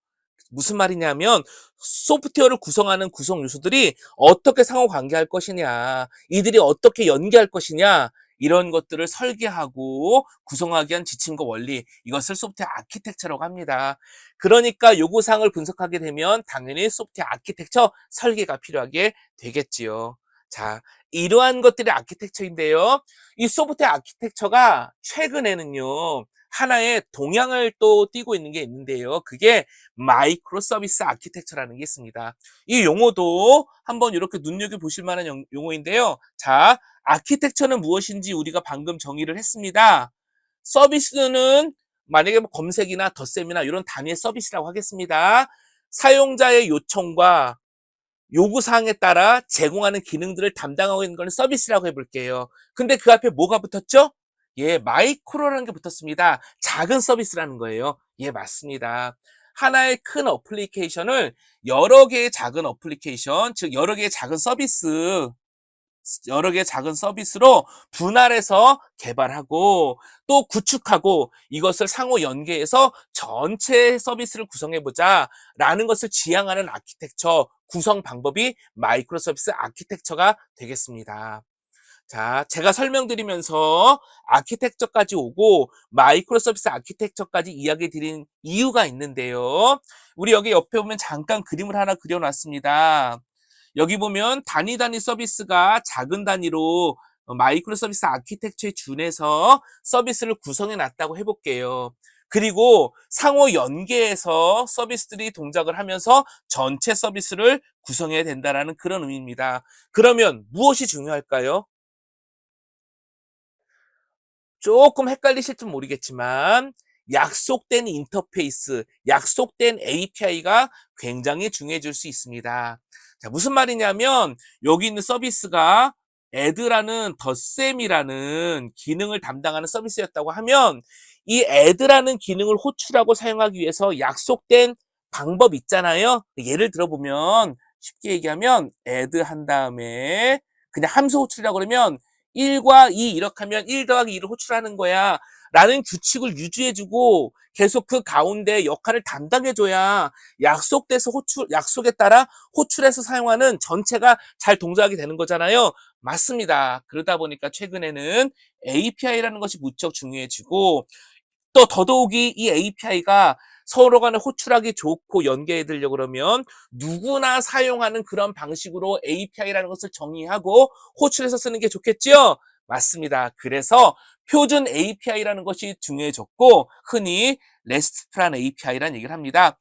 무슨 말이냐면 소프트웨어를 구성하는 구성 요소들이 어떻게 상호관계할 것이냐, 이들이 어떻게 연계할 것이냐 이런 것들을 설계하고 구성하기 위한 지침과 원리, 이것을 소프트웨어 아키텍처라고 합니다. 그러니까 요구사항을 분석하게 되면 당연히 소프트웨어 아키텍처 설계가 필요하게 되겠지요. 자, 이러한 것들이 아키텍처인데요. 이 소프트웨어 아키텍처가 최근에는요, 하나의 동향을 또 띠고 있는 게 있는데요. 그게 마이크로 서비스 아키텍처라는 게 있습니다. 이 용어도 한번 이렇게 눈여겨보실 만한 용어인데요. 자, 아키텍처는 무엇인지 우리가 방금 정의를 했습니다. 서비스는 만약에 뭐 검색이나 덧셈이나 이런 단위의 서비스라고 하겠습니다. 사용자의 요청과 요구사항에 따라 제공하는 기능들을 담당하고 있는 건 서비스라고 해볼게요. 근데 그 앞에 뭐가 붙었죠? 예, 마이크로라는 게 붙었습니다. 작은 서비스라는 거예요. 예, 맞습니다. 하나의 큰 어플리케이션을 여러 개의 작은 어플리케이션, 즉 여러 개의 작은 서비스로 분할해서 개발하고 또 구축하고 이것을 상호 연계해서 전체 서비스를 구성해보자 라는 것을 지향하는 아키텍처 구성 방법이 마이크로 서비스 아키텍처가 되겠습니다. 자, 제가 설명드리면서 아키텍처까지 오고 마이크로 서비스 아키텍처까지 이야기 드린 이유가 있는데요. 우리 여기 옆에 보면 잠깐 그림을 하나 그려놨습니다. 여기 보면 단위 서비스가 작은 단위로 마이크로 서비스 아키텍처에 준해서 서비스를 구성해 놨다고 해볼게요. 그리고 상호 연계해서 서비스들이 동작을 하면서 전체 서비스를 구성해야 된다는 그런 의미입니다. 그러면 무엇이 중요할까요? 조금 헷갈리실지 모르겠지만 약속된 인터페이스, 약속된 API가 굉장히 중요해질 수 있습니다. 자, 무슨 말이냐면 여기 있는 서비스가 add라는 덧셈이라는 기능을 담당하는 서비스였다고 하면 이 add라는 기능을 호출하고 사용하기 위해서 약속된 방법 있잖아요. 예를 들어보면 쉽게 얘기하면 add 한 다음에 그냥 함수 호출이라고 그러면 1과 2 이렇게 하면 1 더하기 2를 호출하는 거야 라는 규칙을 유지해주고 계속 그 가운데 역할을 담당해줘야 약속에 따라 호출해서 사용하는 전체가 잘 동작하게 되는 거잖아요. 맞습니다. 그러다 보니까 최근에는 API라는 것이 무척 중요해지고 또 더더욱이 이 API가 서로 간에 호출하기 좋고 연계해 드리려고 그러면 누구나 사용하는 그런 방식으로 API라는 것을 정의하고 호출해서 쓰는 게 좋겠죠? 맞습니다. 그래서 표준 API라는 것이 중요해졌고 흔히 RESTful한 API라는 얘기를 합니다.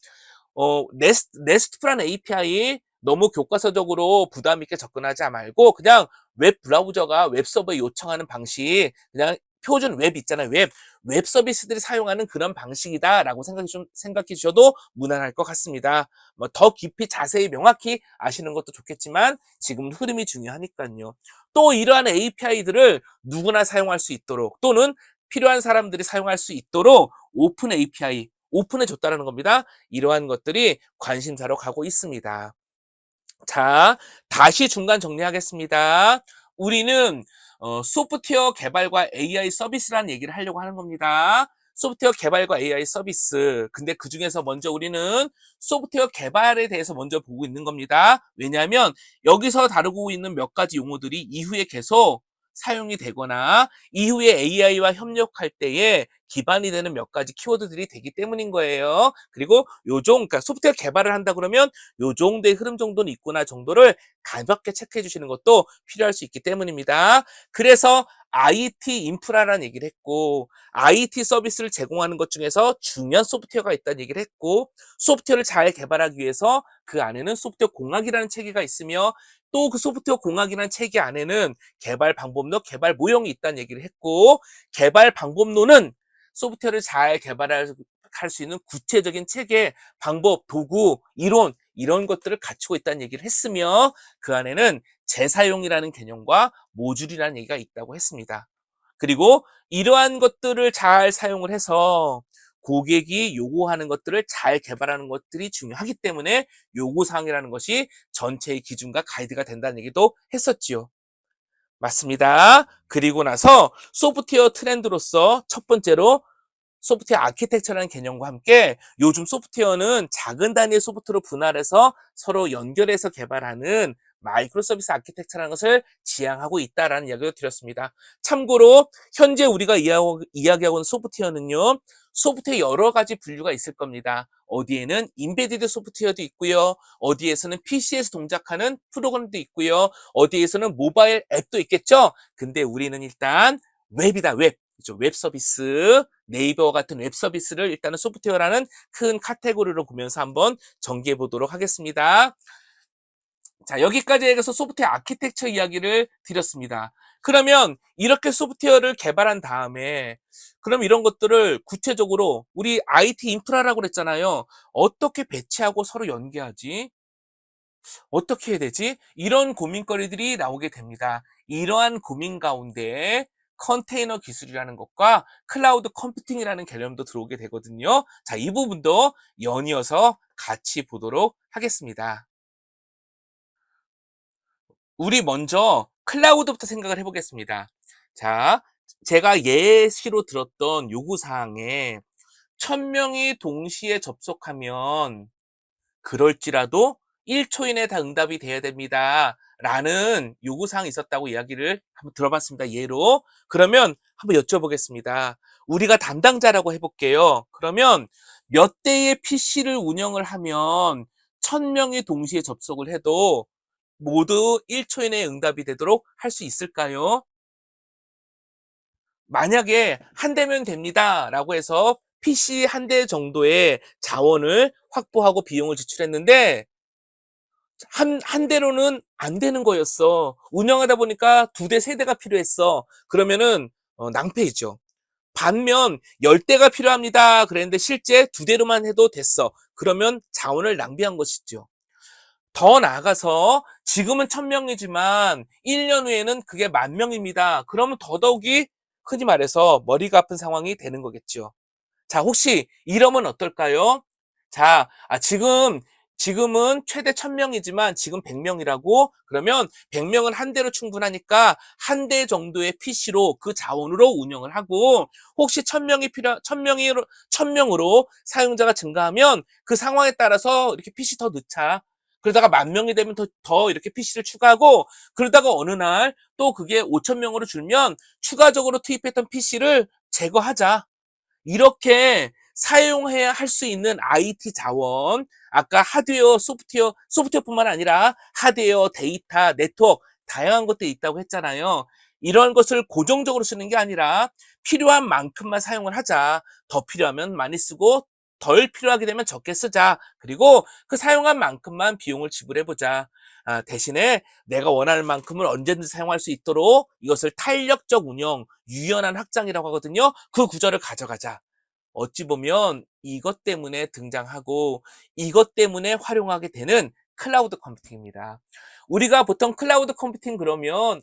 RESTful한 API 너무 교과서적으로 부담 있게 접근하지 말고 그냥 웹 브라우저가 웹 서버에 요청하는 방식 그냥 표준 웹 있잖아요. 웹 서비스들이 사용하는 그런 방식이다라고 생각해 주셔도 무난할 것 같습니다. 뭐 더 깊이 자세히 명확히 아시는 것도 좋겠지만 지금 흐름이 중요하니까요. 또 이러한 API들을 누구나 사용할 수 있도록 또는 필요한 사람들이 사용할 수 있도록 오픈 API 오픈해 줬다는 겁니다. 이러한 것들이 관심사로 가고 있습니다. 자, 다시 중간 정리하겠습니다. 우리는 소프트웨어 개발과 AI 서비스라는 얘기를 하려고 하는 겁니다. 소프트웨어 개발과 AI 서비스. 근데 그중에서 먼저 우리는 소프트웨어 개발에 대해서 먼저 보고 있는 겁니다. 왜냐하면 여기서 다루고 있는 몇 가지 용어들이 이후에 계속 사용이 되거나 이후에 AI와 협력할 때에 기반이 되는 몇 가지 키워드들이 되기 때문인 거예요. 그리고 그러니까 소프트웨어 개발을 한다 그러면 요 정도의 흐름 정도는 있구나 정도를 가볍게 체크해 주시는 것도 필요할 수 있기 때문입니다. 그래서 IT 인프라라는 얘기를 했고 IT 서비스를 제공하는 것 중에서 중요한 소프트웨어가 있다는 얘기를 했고 소프트웨어를 잘 개발하기 위해서 그 안에는 소프트웨어 공학이라는 체계가 있으며 또 그 소프트웨어 공학이라는 체계 안에는 개발 방법론, 개발 모형이 있다는 얘기를 했고 개발 방법론은 소프트웨어를 잘 개발할 수 있는 구체적인 체계, 방법, 도구, 이론 이런 것들을 갖추고 있다는 얘기를 했으며 그 안에는 재사용이라는 개념과 모듈이라는 얘기가 있다고 했습니다. 그리고 이러한 것들을 잘 사용을 해서 고객이 요구하는 것들을 잘 개발하는 것들이 중요하기 때문에 요구사항이라는 것이 전체의 기준과 가이드가 된다는 얘기도 했었지요. 맞습니다. 그리고 나서 소프트웨어 트렌드로서 첫 번째로 소프트웨어 아키텍처라는 개념과 함께 요즘 소프트웨어는 작은 단위의 소프트로 분할해서 서로 연결해서 개발하는 마이크로 서비스 아키텍처라는 것을 지향하고 있다라는 이야기를 드렸습니다. 참고로 현재 우리가 이야기하고 있는 소프트웨어는요. 소프트웨어 여러 가지 분류가 있을 겁니다. 어디에는 인베디드 소프트웨어도 있고요. 어디에서는 PC에서 동작하는 프로그램도 있고요. 어디에서는 모바일 앱도 있겠죠. 근데 우리는 일단 웹이다, 웹. 그렇죠? 웹 서비스, 네이버 같은 웹 서비스를 일단은 소프트웨어라는 큰 카테고리로 보면서 한번 정리해 보도록 하겠습니다. 자, 여기까지 해서 소프트웨어 아키텍처 이야기를 드렸습니다. 그러면 이렇게 소프트웨어를 개발한 다음에 그럼 이런 것들을 구체적으로 우리 IT 인프라라고 그랬잖아요. 어떻게 배치하고 서로 연계하지? 어떻게 해야 되지? 이런 고민거리들이 나오게 됩니다. 이러한 고민 가운데 컨테이너 기술이라는 것과 클라우드 컴퓨팅이라는 개념도 들어오게 되거든요. 자, 이 부분도 연이어서 같이 보도록 하겠습니다. 우리 먼저 클라우드부터 생각을 해보겠습니다. 자, 제가 예시로 들었던 요구사항에 1000명이 동시에 접속하면 그럴지라도 1초 이내에 다 응답이 돼야 됩니다. 라는 요구사항이 있었다고 이야기를 한번 들어봤습니다. 예로. 그러면 한번 여쭤보겠습니다. 우리가 담당자라고 해볼게요. 그러면 몇 대의 PC를 운영을 하면 1000명이 동시에 접속을 해도 모두 1초 이내에 응답이 되도록 할 수 있을까요? 만약에 한 대면 됩니다라고 해서 PC 한 대 정도의 자원을 확보하고 비용을 지출했는데 한 대로는 안 되는 거였어. 운영하다 보니까 두 대, 세 대가 필요했어. 그러면은 낭패이죠. 반면 10대가 필요합니다. 그랬는데 실제 두 대로만 해도 됐어. 그러면 자원을 낭비한 것이죠. 더 나아가서 지금은 1000명이지만 1년 후에는 그게 10,000명입니다. 그러면 더더욱이 흔히 말해서 머리가 아픈 상황이 되는 거겠죠. 자, 혹시 이러면 어떨까요? 자, 지금은 최대 1000명이지만 지금 100명이라고? 그러면 100명은 한 대로 충분하니까 한 대 정도의 PC로 그 자원으로 운영을 하고 혹시 1000명으로 사용자가 증가하면 그 상황에 따라서 이렇게 PC 더 넣자. 그러다가 10,000명이 되면 더 이렇게 PC를 추가하고 그러다가 어느 날 또 그게 5,000명으로 줄면 추가적으로 투입했던 PC를 제거하자. 이렇게 사용해야 할 수 있는 IT 자원, 아까 하드웨어, 소프트웨어뿐만 아니라 하드웨어, 데이터, 네트워크, 다양한 것들이 있다고 했잖아요. 이런 것을 고정적으로 쓰는 게 아니라 필요한 만큼만 사용을 하자. 더 필요하면 많이 쓰고 덜 필요하게 되면 적게 쓰자. 그리고 그 사용한 만큼만 비용을 지불해보자. 대신에 내가 원하는 만큼을 언제든지 사용할 수 있도록 이것을 탄력적 운영, 유연한 확장이라고 하거든요. 그 구조를 가져가자. 어찌 보면 이것 때문에 등장하고 이것 때문에 활용하게 되는 클라우드 컴퓨팅입니다. 우리가 보통 클라우드 컴퓨팅 그러면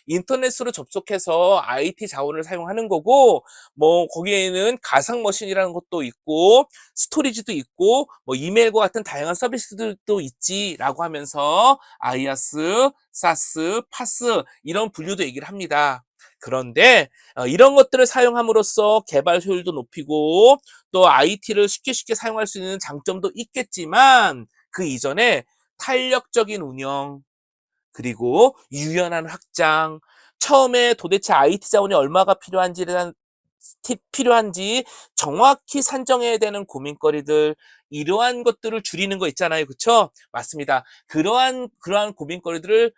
인터넷으로 접속해서 IT 자원을 사용하는 거고 뭐 거기에는 가상 머신이라는 것도 있고 스토리지도 있고 뭐 이메일과 같은 다양한 서비스들도 있지라고 하면서 아이아스, 사스, 파스 이런 분류도 얘기를 합니다. 그런데 이런 것들을 사용함으로써 개발 효율도 높이고 또 IT를 쉽게 사용할 수 있는 장점도 있겠지만 그 이전에 탄력적인 운영 그리고 유연한 확장 처음에 도대체 IT 자원이 얼마가 필요한지에 대한 팁 필요한지 정확히 산정해야 되는 고민거리들 이러한 것들을 줄이는 거 있잖아요. 그쵸? 맞습니다. 그러한 고민거리들을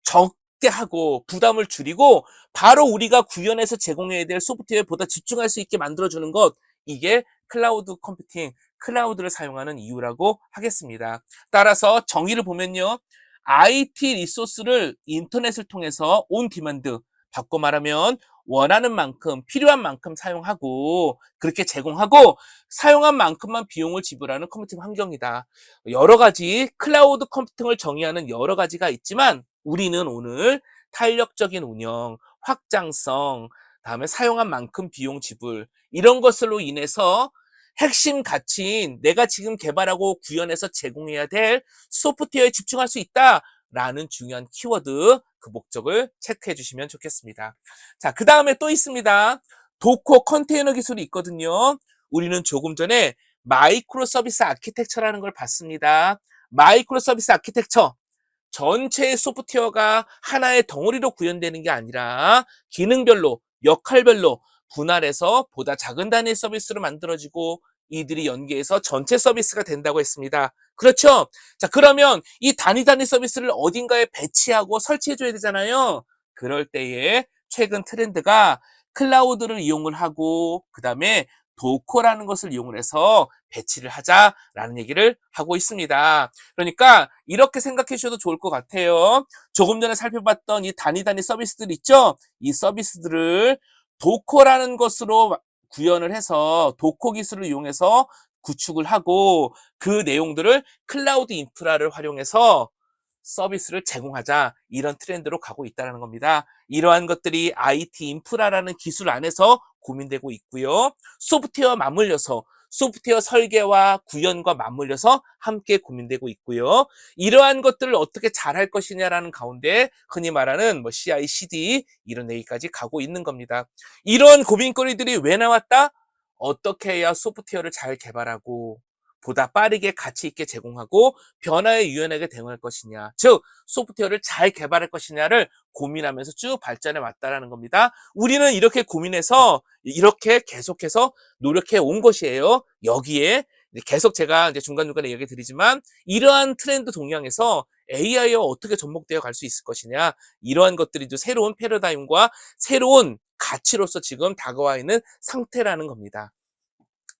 적게 하고 부담을 줄이고 바로 우리가 구현해서 제공해야 될 소프트웨어보다 집중할 수 있게 만들어주는 것 이게 클라우드 컴퓨팅, 클라우드를 사용하는 이유라고 하겠습니다. 따라서 정의를 보면요. IT 리소스를 인터넷을 통해서 온 디만드 바꿔 말하면 원하는 만큼 필요한 만큼 사용하고 그렇게 제공하고 사용한 만큼만 비용을 지불하는 컴퓨팅 환경이다. 여러 가지 클라우드 컴퓨팅을 정의하는 여러 가지가 있지만 우리는 오늘 탄력적인 운영, 확장성, 다음에 사용한 만큼 비용 지불 이런 것으로 인해서 핵심 가치인 내가 지금 개발하고 구현해서 제공해야 될 소프트웨어에 집중할 수 있다라는 중요한 키워드 그 목적을 체크해 주시면 좋겠습니다. 자, 그 다음에 또 있습니다. 도커 컨테이너 기술이 있거든요. 우리는 조금 전에 마이크로 서비스 아키텍처라는 걸 봤습니다. 마이크로 서비스 아키텍처. 전체의 소프트웨어가 하나의 덩어리로 구현되는 게 아니라 기능별로, 역할별로 분할해서 보다 작은 단위의 서비스로 만들어지고 이들이 연계해서 전체 서비스가 된다고 했습니다. 그렇죠? 자, 그러면 이 단위 서비스를 어딘가에 배치하고 설치해줘야 되잖아요. 그럴 때에 최근 트렌드가 클라우드를 이용을 하고 그 다음에 도커라는 것을 이용을 해서 배치를 하자라는 얘기를 하고 있습니다. 그러니까 이렇게 생각해 주셔도 좋을 것 같아요. 조금 전에 살펴봤던 이 단위 서비스들 있죠? 이 서비스들을 도커라는 것으로 구현을 해서 도커 기술을 이용해서 구축을 하고 그 내용들을 클라우드 인프라를 활용해서 서비스를 제공하자 이런 트렌드로 가고 있다는 겁니다. 이러한 것들이 IT 인프라라는 기술 안에서 고민되고 있고요. 소프트웨어 맞물려서 소프트웨어 설계와 구현과 맞물려서 함께 고민되고 있고요. 이러한 것들을 어떻게 잘할 것이냐라는 가운데 흔히 말하는 뭐 CI/CD 이런 얘기까지 가고 있는 겁니다. 이런 고민거리들이 왜 나왔다? 어떻게 해야 소프트웨어를 잘 개발하고 보다 빠르게 가치 있게 제공하고 변화에 유연하게 대응할 것이냐, 즉 소프트웨어를 잘 개발할 것이냐를 고민하면서 쭉 발전해 왔다라는 겁니다. 우리는 이렇게 고민해서 이렇게 계속해서 노력해 온 것이에요. 여기에 계속 제가 이제 중간중간에 얘기 드리지만 이러한 트렌드 동향에서 AI와 어떻게 접목되어 갈 수 있을 것이냐, 이러한 것들이 또 새로운 패러다임과 새로운 가치로서 지금 다가와 있는 상태라는 겁니다.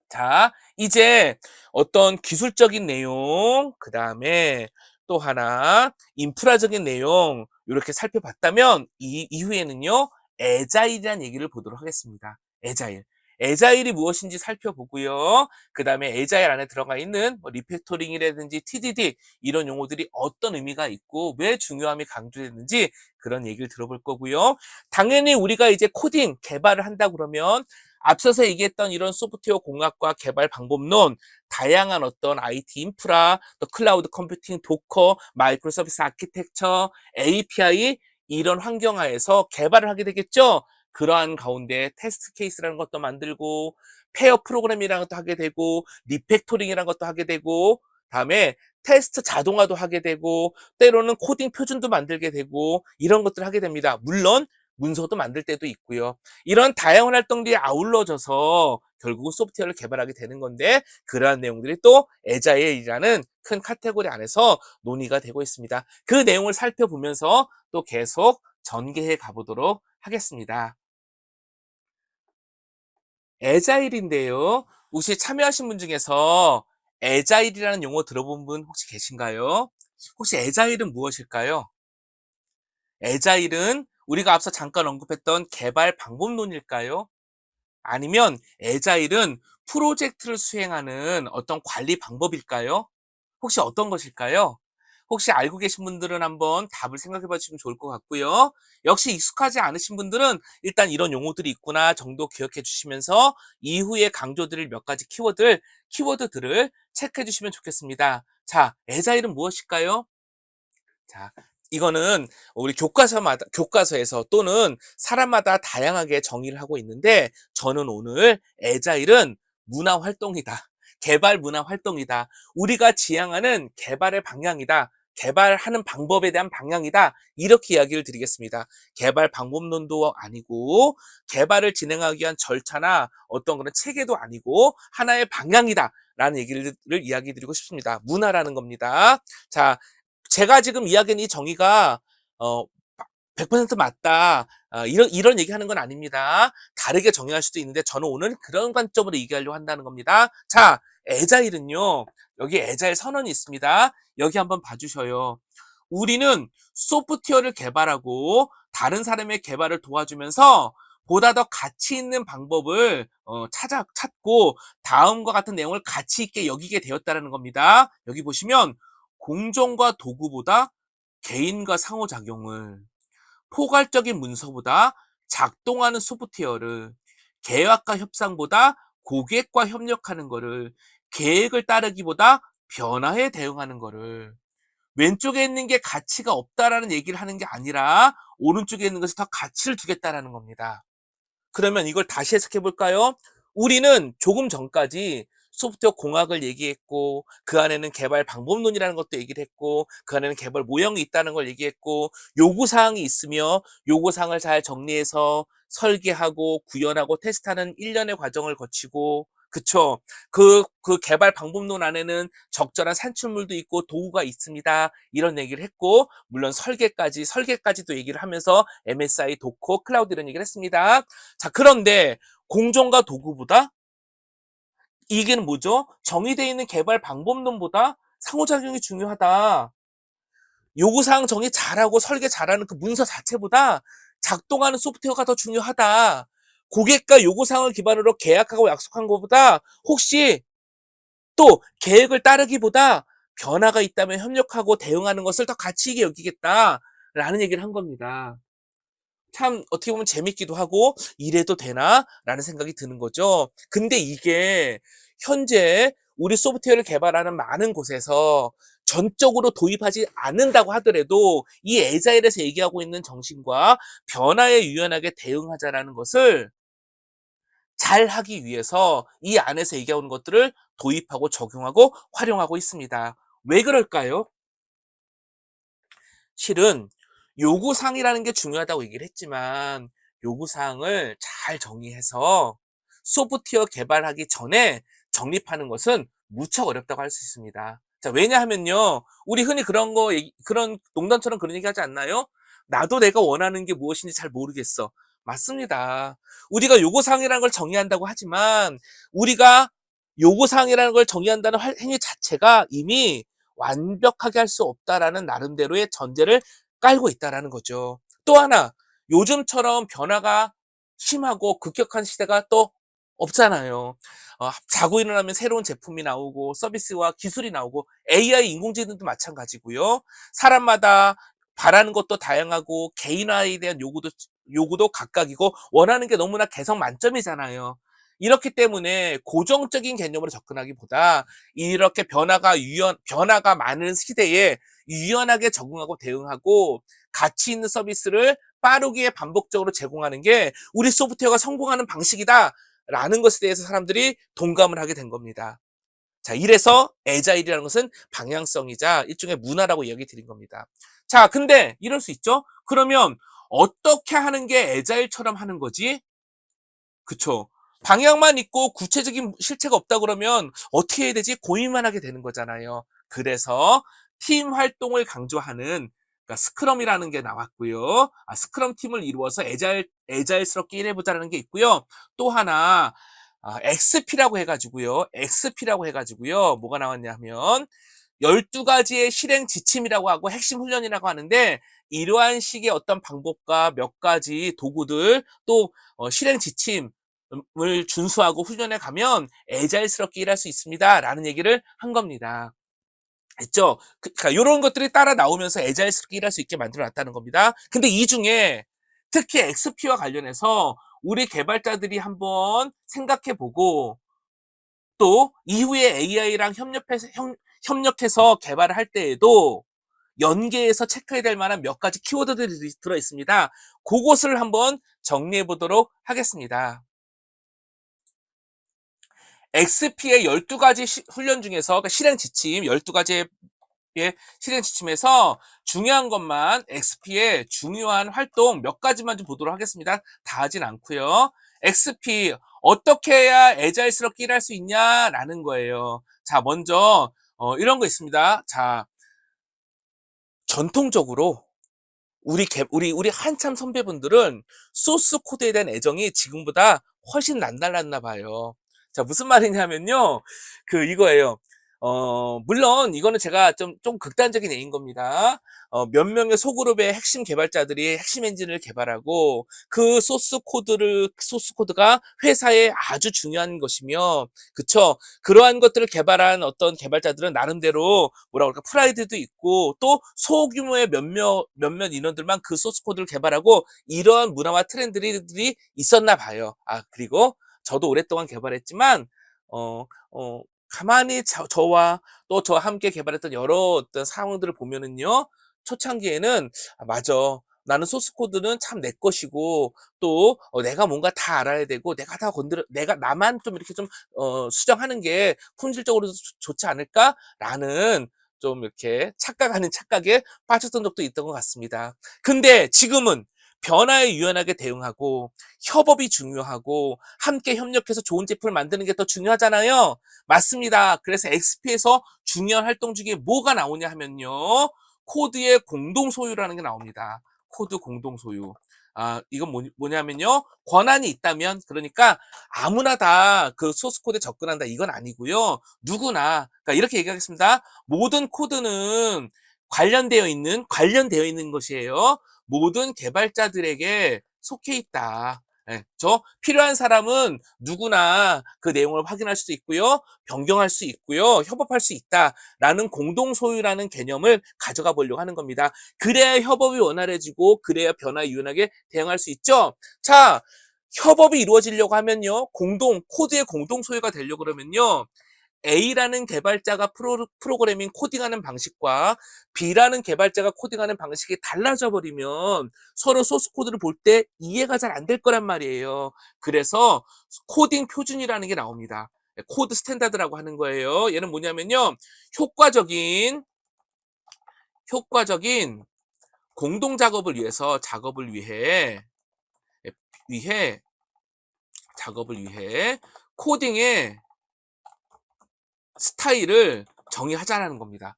자, 이제 어떤 기술적인 내용, 그 다음에 또 하나 인프라적인 내용 이렇게 살펴봤다면 이 이후에는요 애자일이라는 얘기를 보도록 하겠습니다. 애자일. 애자일이 무엇인지 살펴보고요. 그 다음에 애자일 안에 들어가 있는 뭐 리팩토링이라든지 TDD 이런 용어들이 어떤 의미가 있고 왜 중요함이 강조됐는지 그런 얘기를 들어볼 거고요. 당연히 우리가 이제 코딩 개발을 한다 그러면 앞서서 얘기했던 이런 소프트웨어 공학과 개발 방법론, 다양한 어떤 IT 인프라, 또 클라우드 컴퓨팅, 도커, 마이크로 서비스 아키텍처, API 이런 환경하에서 개발을 하게 되겠죠. 그러한 가운데 테스트 케이스라는 것도 만들고 페어 프로그램이라는 것도 하게 되고 리팩토링이라는 것도 하게 되고 다음에 테스트 자동화도 하게 되고 때로는 코딩 표준도 만들게 되고 이런 것들을 하게 됩니다. 물론 문서도 만들 때도 있고요. 이런 다양한 활동들이 아울러져서 결국은 소프트웨어를 개발하게 되는 건데 그러한 내용들이 또 애자일이라는 큰 카테고리 안에서 논의가 되고 있습니다. 그 내용을 살펴보면서 또 계속 전개해 가보도록 하겠습니다. 애자일인데요. 혹시 참여하신 분 중에서 애자일이라는 용어 들어본 분 혹시 계신가요? 혹시 애자일은 무엇일까요? 애자일은 우리가 앞서 잠깐 언급했던 개발 방법론일까요? 아니면 애자일은 프로젝트를 수행하는 어떤 관리 방법일까요? 혹시 어떤 것일까요? 혹시 알고 계신 분들은 한번 답을 생각해 봐주시면 좋을 것 같고요. 역시 익숙하지 않으신 분들은 일단 이런 용어들이 있구나 정도 기억해 주시면서 이후에 강조드릴 몇 가지 키워드들을 체크해 주시면 좋겠습니다. 자, 애자일은 무엇일까요? 자, 이거는 우리 교과서에서 또는 사람마다 다양하게 정의를 하고 있는데 저는 오늘 애자일은 문화 활동이다. 개발 문화 활동이다. 우리가 지향하는 개발의 방향이다. 개발하는 방법에 대한 방향이다. 이렇게 이야기를 드리겠습니다. 개발 방법론도 아니고 개발을 진행하기 위한 절차나 어떤 그런 체계도 아니고 하나의 방향이다. 라는 얘기를 이야기 드리고 싶습니다. 문화라는 겁니다. 자, 제가 지금 이야기한 이 정의가 100% 맞다. 이런 얘기하는 건 아닙니다. 다르게 정의할 수도 있는데 저는 오늘 그런 관점으로 얘기하려고 한다는 겁니다. 자, 애자일은요. 여기 애자일 선언이 있습니다. 여기 한번 봐주셔요. 우리는 소프트웨어를 개발하고 다른 사람의 개발을 도와주면서 보다 더 가치 있는 방법을 찾고 다음과 같은 내용을 가치 있게 여기게 되었다는 겁니다. 여기 보시면 공정과 도구보다 개인과 상호작용을, 포괄적인 문서보다 작동하는 소프트웨어를, 계약과 협상보다 고객과 협력하는 거를, 계획을 따르기보다 변화에 대응하는 거를, 왼쪽에 있는 게 가치가 없다라는 얘기를 하는 게 아니라 오른쪽에 있는 것에 더 가치를 두겠다라는 겁니다. 그러면 이걸 다시 해석해 볼까요? 우리는 조금 전까지 소프트웨어 공학을 얘기했고 그 안에는 개발 방법론이라는 것도 얘기를 했고 그 안에는 개발 모형이 있다는 걸 얘기했고 요구사항이 있으며 요구사항을 잘 정리해서 설계하고 구현하고 테스트하는 일련의 과정을 거치고 그쵸. 그 개발 방법론 안에는 적절한 산출물도 있고 도구가 있습니다. 이런 얘기를 했고, 물론 설계까지도 얘기를 하면서 MSI, 도커, 클라우드 이런 얘기를 했습니다. 자, 그런데 공정과 도구보다 이게는 뭐죠? 정의되어 있는 개발 방법론보다 상호작용이 중요하다. 요구사항 정의 잘하고 설계 잘하는 그 문서 자체보다 작동하는 소프트웨어가 더 중요하다. 고객과 요구사항을 기반으로 계약하고 약속한 것보다 혹시 또 계획을 따르기보다 변화가 있다면 협력하고 대응하는 것을 더 가치 있게 여기겠다라는 얘기를 한 겁니다. 참 어떻게 보면 재밌기도 하고 '이래도 되나?'라는 생각이 드는 거죠. 근데 이게 현재 우리 소프트웨어를 개발하는 많은 곳에서 전적으로 도입하지 않는다고 하더라도 이 애자일에서 얘기하고 있는 정신과 변화에 유연하게 대응하자라는 것을 잘하기 위해서 이 안에서 얘기하는 것들을 도입하고 적용하고 활용하고 있습니다. 왜 그럴까요? 실은 요구사항이라는 게 중요하다고 얘기를 했지만 요구사항을 잘 정리해서 소프트웨어 개발하기 전에 정립하는 것은 무척 어렵다고 할 수 있습니다. 자, 왜냐하면요. 우리 흔히 그런 농담처럼 그런 얘기 하지 않나요? 나도 내가 원하는 게 무엇인지 잘 모르겠어. 맞습니다. 우리가 요구사항이라는 걸 정의한다고 하지만 우리가 요구사항이라는 걸 정의한다는 행위 자체가 이미 완벽하게 할 수 없다라는 나름대로의 전제를 깔고 있다라는 거죠. 또 하나, 요즘처럼 변화가 심하고 급격한 시대가 또 없잖아요. 자고 일어나면 새로운 제품이 나오고 서비스와 기술이 나오고 AI 인공지능도 마찬가지고요. 사람마다 바라는 것도 다양하고 개인화에 대한 요구도 각각이고 원하는 게 너무나 개성 만점이잖아요. 이렇기 때문에 고정적인 개념으로 접근하기보다 이렇게 변화가 많은 시대에 유연하게 적응하고 대응하고 가치 있는 서비스를 빠르게 반복적으로 제공하는 게 우리 소프트웨어가 성공하는 방식이다라는 것에 대해서 사람들이 동감을 하게 된 겁니다. 자, 이래서 애자일이라는 것은 방향성이자 일종의 문화라고 이야기 드린 겁니다. 자, 근데 이럴 수 있죠? 그러면 어떻게 하는 게 애자일처럼 하는 거지? 그쵸. 방향만 있고 구체적인 실체가 없다 그러면 어떻게 해야 되지? 고민만 하게 되는 거잖아요. 그래서 팀 활동을 강조하는 그러니까 스크럼이라는 게 나왔고요. 스크럼 팀을 이루어서 애자일스럽게 일해보자라는 게 있고요. 또 하나 XP라고 해가지고요. 뭐가 나왔냐 하면 12가지의 실행 지침이라고 하고 핵심 훈련이라고 하는데 이러한 식의 어떤 방법과 몇 가지 도구들 또 실행 지침을 준수하고 훈련해 가면 애자일스럽게 일할 수 있습니다라는 얘기를 한 겁니다. 했죠? 그러니까 요런 것들이 따라 나오면서 애자일스럽게 일할 수 있게 만들어 놨다는 겁니다. 근데 이 중에 특히 XP와 관련해서 우리 개발자들이 한번 생각해 보고 또 이후에 AI랑 협력해서 개발을 할 때에도 연계해서 체크해야 될 만한 몇 가지 키워드들이 들어 있습니다. 그것을 한번 정리해 보도록 하겠습니다. XP의 12가지 훈련 중에서 그러니까 실행 지침 12가지의 실행 지침에서 중요한 것만 XP의 중요한 활동 몇 가지만 좀 보도록 하겠습니다. 다 하진 않고요. XP 어떻게 해야 애자일스럽게 일할 수 있냐라는 거예요. 자, 먼저 이런 거 있습니다. 자, 전통적으로 우리 한참 선배분들은 소스 코드에 대한 애정이 지금보다 훨씬 남달랐나 봐요. 자, 무슨 말이냐면요. 이거예요. 물론 이거는 제가 좀 극단적인 예인 겁니다. 몇 명의 소그룹의 핵심 개발자들이 핵심 엔진을 개발하고 그 소스 코드가 회사에 아주 중요한 것이며, 그쵸? 그러한 것들을 개발한 어떤 개발자들은 나름대로 뭐라 그럴까 프라이드도 있고 또 소규모의 몇몇 인원들만 그 소스 코드를 개발하고 이러한 문화와 트렌드들이 있었나 봐요. 그리고 저도 오랫동안 개발했지만 어, 가만히 저와 또 저와 함께 개발했던 여러 어떤 상황들을 보면은요. 초창기에는 맞아. 나는 소스 코드는 참 내 것이고 또 내가 뭔가 다 알아야 되고 내가 나만 좀 이렇게 좀 수정하는 게 품질적으로 좋지 않을까라는 좀 이렇게 착각 아닌 착각에 빠졌던 적도 있던 것 같습니다. 근데 지금은 변화에 유연하게 대응하고 협업이 중요하고 함께 협력해서 좋은 제품을 만드는 게 더 중요하잖아요. 맞습니다. 그래서 XP에서 중요한 활동 중에 뭐가 나오냐 하면요. 코드의 공동 소유라는 게 나옵니다. 코드 공동 소유. 이건 뭐냐면요. 권한이 있다면, 그러니까 아무나 다 그 소스 코드에 접근한다 이건 아니고요. 누구나, 그러니까 이렇게 얘기하겠습니다. 모든 코드는 관련되어 있는 것이에요. 모든 개발자들에게 속해 있다. 예, 필요한 사람은 누구나 그 내용을 확인할 수 있고요. 변경할 수 있고요. 협업할 수 있다라는 공동 소유라는 개념을 가져가 보려고 하는 겁니다. 그래야 협업이 원활해지고, 그래야 변화에 유연하게 대응할 수 있죠. 자, 협업이 이루어지려고 하면요. 코드의 공동 소유가 되려고 그러면요. A라는 개발자가 프로그래밍 코딩하는 방식과 B라는 개발자가 코딩하는 방식이 달라져 버리면 서로 소스 코드를 볼 때 이해가 잘 안 될 거란 말이에요. 그래서 코딩 표준이라는 게 나옵니다. 코드 스탠다드라고 하는 거예요. 얘는 뭐냐면요. 효과적인 효과적인 공동 작업을 위해 작업을 위해 코딩의 스타일을 정의하자라는 겁니다.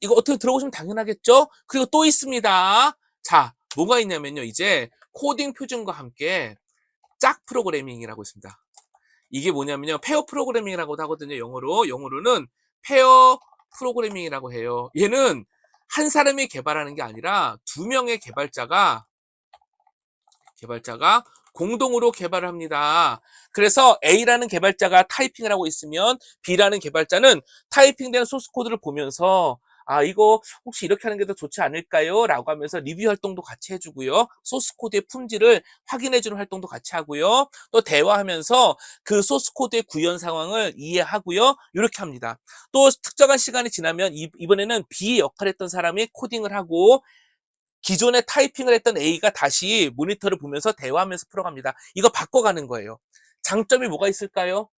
이거 어떻게 들어보시면 당연하겠죠? 그리고 또 있습니다. 자, 뭐가 있냐면요. 이제 코딩 표준과 함께 짝 프로그래밍이라고 있습니다. 이게 뭐냐면요. 페어 프로그래밍이라고도 하거든요. 영어로는 페어 프로그래밍이라고 해요. 얘는 한 사람이 개발하는 게 아니라 두 명의 개발자가 공동으로 개발을 합니다. 그래서 A라는 개발자가 타이핑을 하고 있으면 B라는 개발자는 타이핑된 소스 코드를 보면서 이거 혹시 이렇게 하는 게 더 좋지 않을까요? 라고 하면서 리뷰 활동도 같이 해주고요. 소스 코드의 품질을 확인해주는 활동도 같이 하고요. 또 대화하면서 그 소스 코드의 구현 상황을 이해하고요. 이렇게 합니다. 또 특정한 시간이 지나면 이번에는 B 역할을 했던 사람이 코딩을 하고, 기존에 타이핑을 했던 A가 다시 모니터를 보면서 대화하면서 풀어갑니다. 이거 바꿔가는 거예요. 장점이 뭐가 있을까요?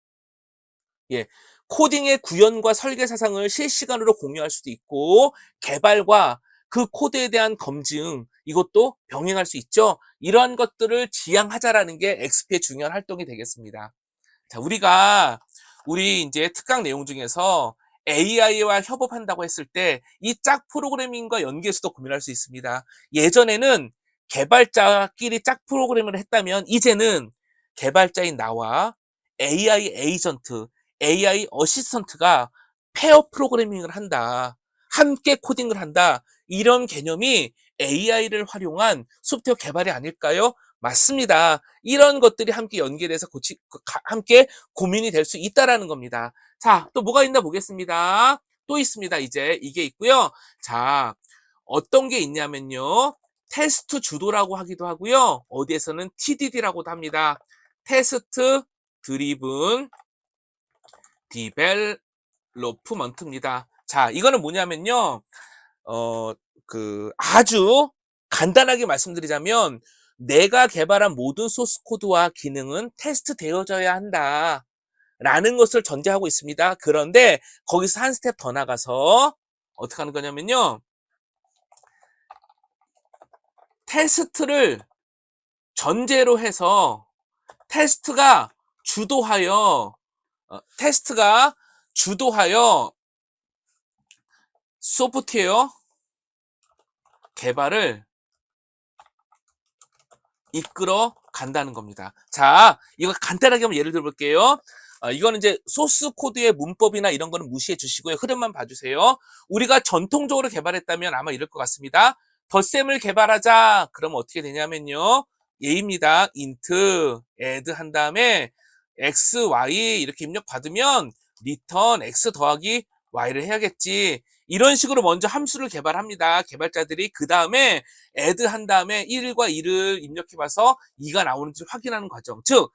예, 코딩의 구현과 설계 사상을 실시간으로 공유할 수도 있고, 개발과 그 코드에 대한 검증, 이것도 병행할 수 있죠. 이러한 것들을 지향하자라는 게 XP의 중요한 활동이 되겠습니다. 자, 우리 이제 특강 내용 중에서 AI와 협업한다고 했을 때 이 짝 프로그래밍과 연계해서도 고민할 수 있습니다. 예전에는 개발자끼리 짝 프로그래밍을 했다면, 이제는 개발자인 나와 AI 에이전트, AI 어시스턴트가 페어 프로그래밍을 한다. 함께 코딩을 한다. 이런 개념이 AI를 활용한 소프트웨어 개발이 아닐까요? 맞습니다. 이런 것들이 함께 연계돼서 함께 고민이 될 수 있다라는 겁니다. 자, 또 뭐가 있나 보겠습니다. 또 있습니다. 이제 이게 있고요. 자, 어떤 게 있냐면요. 테스트 주도라고 하기도 하고요. 어디에서는 TDD라고도 합니다. 테스트 드리븐 디벨로프먼트입니다. 자, 이거는 뭐냐면요. 어, 아주 간단하게 말씀드리자면, 내가 개발한 모든 소스 코드와 기능은 테스트 되어져야 한다. 라는 것을 전제하고 있습니다. 그런데 거기서 한 스텝 더 나가서 어떻게 하는 거냐면요. 테스트를 전제로 해서 테스트가 주도하여, 테스트가 주도하여 소프트웨어 개발을 이끌어 간다는 겁니다. 자, 이거 간단하게 한번 예를 들어 볼게요. 이거는 이제 소스 코드의 문법이나 이런 거는 무시해 주시고요. 흐름만 봐주세요. 우리가 전통적으로 개발했다면 아마 이럴 것 같습니다. 덧셈을 개발하자. 그러면 어떻게 되냐면요. 예입니다. int, add 한 다음에 x, y 이렇게 입력 받으면 return x 더하기 y를 해야겠지. 이런 식으로 먼저 함수를 개발합니다. 개발자들이 그 다음에 add 한 다음에 1과 2를 입력해 봐서 2가 나오는지 확인하는 과정. 즉,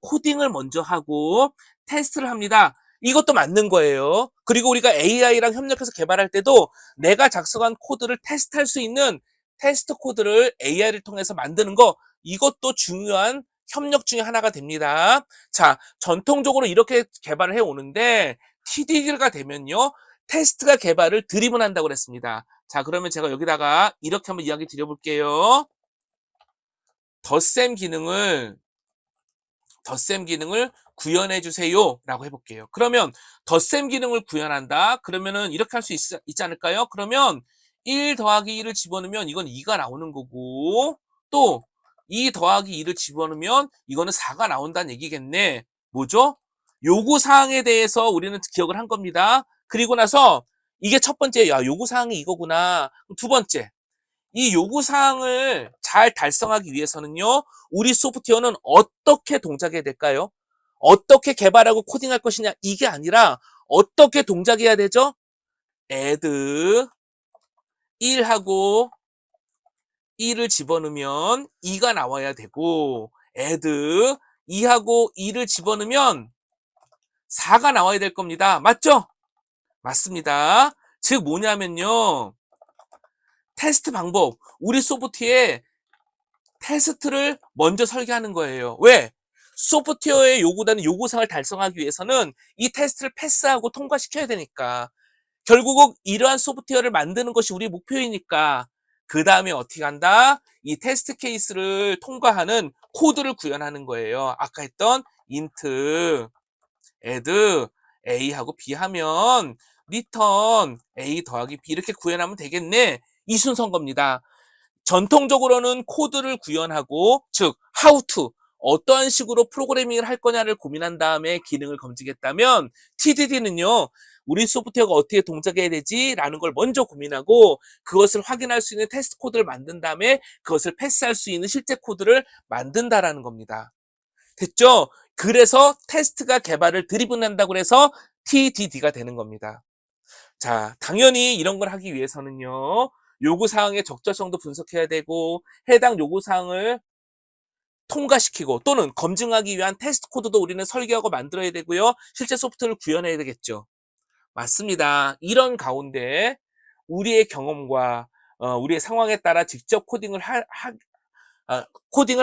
코딩을 먼저 하고 테스트를 합니다. 이것도 맞는 거예요. 그리고 우리가 AI랑 협력해서 개발할 때도 내가 작성한 코드를 테스트할 수 있는 테스트 코드를 AI를 통해서 만드는 거, 이것도 중요한 협력 중에 하나가 됩니다. 자, 전통적으로 이렇게 개발을 해 오는데 TDD가 되면요. 테스트가 개발을 드리븐한다고 그랬습니다. 자, 그러면 제가 여기다가 이렇게 한번 이야기 드려볼게요. 덧셈 기능을 구현해 주세요 라고 해볼게요. 그러면 덧셈 기능을 구현한다. 그러면은 이렇게 할 수 있지 않을까요? 그러면 1 더하기 1을 집어넣으면 이건 2가 나오는 거고, 또 2 더하기 2를 집어넣으면 이거는 4가 나온다는 얘기겠네. 뭐죠? 요구사항에 대해서 우리는 기억을 한 겁니다. 그리고 나서 이게 첫 번째, 야, 요구사항이 이거구나. 두 번째, 이 요구사항을 잘 달성하기 위해서는요, 우리 소프트웨어는 어떻게 동작해야 될까요? 어떻게 개발하고 코딩할 것이냐, 이게 아니라 어떻게 동작해야 되죠? add 1하고 1을 집어넣으면 2가 나와야 되고, add 2하고 2를 집어넣으면 4가 나와야 될 겁니다. 맞죠? 맞습니다. 즉 뭐냐면요, 테스트 방법, 우리 소프트웨어에 테스트를 먼저 설계하는 거예요. 왜? 소프트웨어에 요구되는 요구사항을 달성하기 위해서는 이 테스트를 패스하고 통과시켜야 되니까. 결국은 이러한 소프트웨어를 만드는 것이 우리 목표이니까. 그 다음에 어떻게 한다? 이 테스트 케이스를 통과하는 코드를 구현하는 거예요. 아까 했던 int add a하고 b 하면 return a 더하기 b 이렇게 구현하면 되겠네. 이 순서인 겁니다. 전통적으로는 코드를 구현하고, 즉 how to, 어떠한 식으로 프로그래밍을 할 거냐를 고민한 다음에 기능을 검증했다면, TDD는요, 우리 소프트웨어가 어떻게 동작해야 되지라는 걸 먼저 고민하고, 그것을 확인할 수 있는 테스트 코드를 만든 다음에 그것을 패스할 수 있는 실제 코드를 만든다라는 겁니다. 됐죠? 그래서 테스트가 개발을 드리븐한다고 해서 TDD가 되는 겁니다. 자, 당연히 이런 걸 하기 위해서는요, 요구사항의 적절성도 분석해야 되고, 해당 요구사항을 통과시키고 또는 검증하기 위한 테스트 코드도 우리는 설계하고 만들어야 되고요. 실제 소프트를 구현해야 되겠죠. 맞습니다. 이런 가운데 우리의 경험과 우리의 상황에 따라 직접 코딩을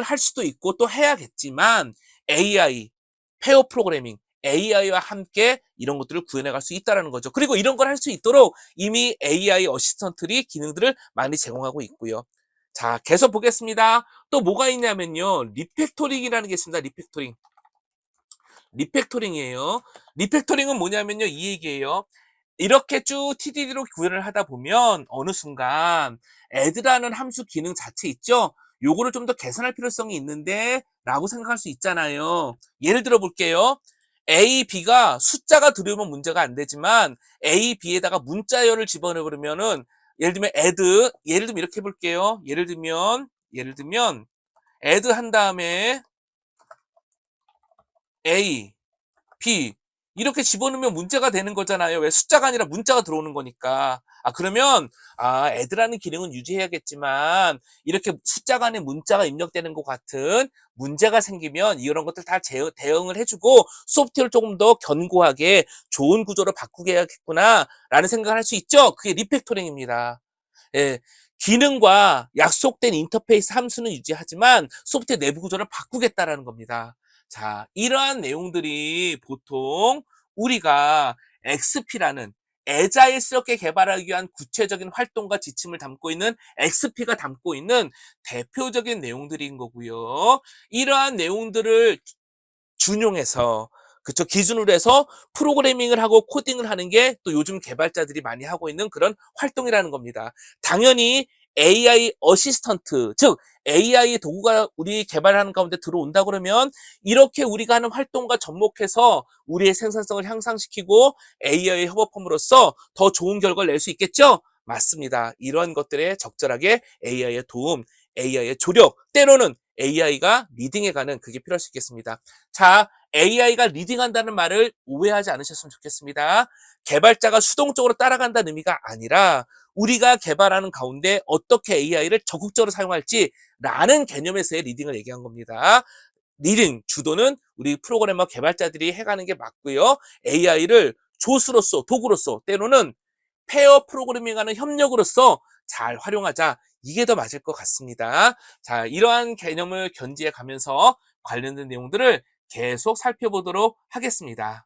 할 수도 있고 또 해야겠지만, AI, 페어 프로그래밍, AI와 함께 이런 것들을 구현해 갈 수 있다는 거죠. 그리고 이런 걸 할 수 있도록 이미 AI 어시스턴트리 기능들을 많이 제공하고 있고요. 자, 계속 보겠습니다. 또 뭐가 있냐면요, 리팩토링이라는 게 있습니다. 리팩토링이에요. 리팩토링은 뭐냐면요, 이 얘기예요. 이렇게 쭉 TDD로 구현을 하다 보면 어느 순간 add라는 함수 기능 자체 있죠? 요거를 좀 더 개선할 필요성이 있는데 라고 생각할 수 있잖아요. 예를 들어 볼게요. A, B가 숫자가 들어오면 문제가 안 되지만 A, B에다가 문자열을 집어넣어 버리면은, 예를 들면 add, 예를 들면 이렇게 해 볼게요. 예를 들면 add 한 다음에 A, B 이렇게 집어넣으면 문제가 되는 거잖아요. 왜? 숫자가 아니라 문자가 들어오는 거니까. 그러면 add라는 기능은 유지해야겠지만 이렇게 숫자 간에 문자가 입력되는 것 같은 문제가 생기면 이런 것들 다 대응을 해주고 소프트웨어를 조금 더 견고하게 좋은 구조로 바꾸게 해야겠구나라는 생각을 할 수 있죠. 그게 리팩토링입니다. 예, 기능과 약속된 인터페이스 함수는 유지하지만 소프트웨어 내부 구조를 바꾸겠다라는 겁니다. 자, 이러한 내용들이 보통 우리가 XP라는 애자일스럽게 개발하기 위한 구체적인 활동과 지침을 담고 있는 XP가 담고 있는 대표적인 내용들인 거고요. 이러한 내용들을 준용해서, 그쵸, 기준으로 해서 프로그래밍을 하고 코딩을 하는 게 또 요즘 개발자들이 많이 하고 있는 그런 활동이라는 겁니다. 당연히 AI 어시스턴트, 즉 AI 도구가 우리 개발하는 가운데 들어온다 그러면 이렇게 우리가 하는 활동과 접목해서 우리의 생산성을 향상시키고 AI의 협업함으로써 더 좋은 결과를 낼 수 있겠죠? 맞습니다. 이런 것들에 적절하게 AI의 도움, AI의 조력, 때로는 AI가 리딩해가는, 그게 필요할 수 있겠습니다. 자, AI가 리딩한다는 말을 오해하지 않으셨으면 좋겠습니다. 개발자가 수동적으로 따라간다는 의미가 아니라 우리가 개발하는 가운데 어떻게 AI를 적극적으로 사용할지라는 개념에서의 리딩을 얘기한 겁니다. 리딩 주도는 우리 프로그래머 개발자들이 해가는 게 맞고요. AI를 조수로서, 도구로서, 때로는 페어 프로그래밍하는 협력으로서 잘 활용하자. 이게 더 맞을 것 같습니다. 자, 이러한 개념을 견지해 가면서 관련된 내용들을 계속 살펴보도록 하겠습니다.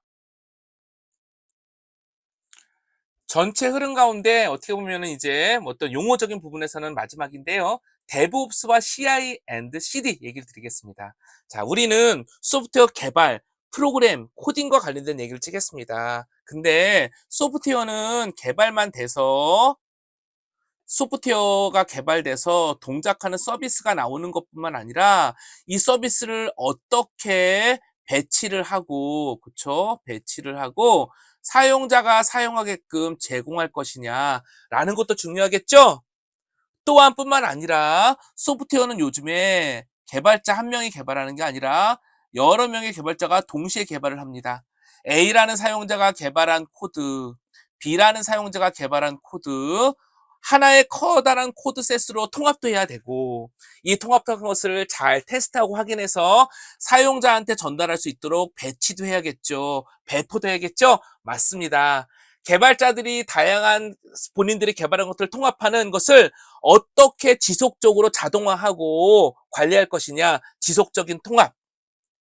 전체 흐름 가운데 어떻게 보면은 이제 뭐 어떤 용어적인 부분에서는 마지막인데요. DevOps와 CI and CD 얘기를 드리겠습니다. 자, 우리는 소프트웨어 개발, 프로그램, 코딩과 관련된 얘기를 찍겠습니다. 근데 소프트웨어는 개발만 돼서 소프트웨어가 개발돼서 동작하는 서비스가 나오는 것뿐만 아니라 이 서비스를 어떻게 배치를 하고, 그쵸? 배치를 하고 사용자가 사용하게끔 제공할 것이냐라는 것도 중요하겠죠? 또한 뿐만 아니라 소프트웨어는 요즘에 개발자 한 명이 개발하는 게 아니라 여러 명의 개발자가 동시에 개발을 합니다. A라는 사용자가 개발한 코드, B라는 사용자가 개발한 코드, 하나의 커다란 코드셋으로 통합도 해야 되고, 이 통합한 것을 잘 테스트하고 확인해서 사용자한테 전달할 수 있도록 배치도 해야겠죠. 배포도 해야겠죠. 맞습니다. 개발자들이 다양한 본인들이 개발한 것들을 통합하는 것을 어떻게 지속적으로 자동화하고 관리할 것이냐, 지속적인 통합.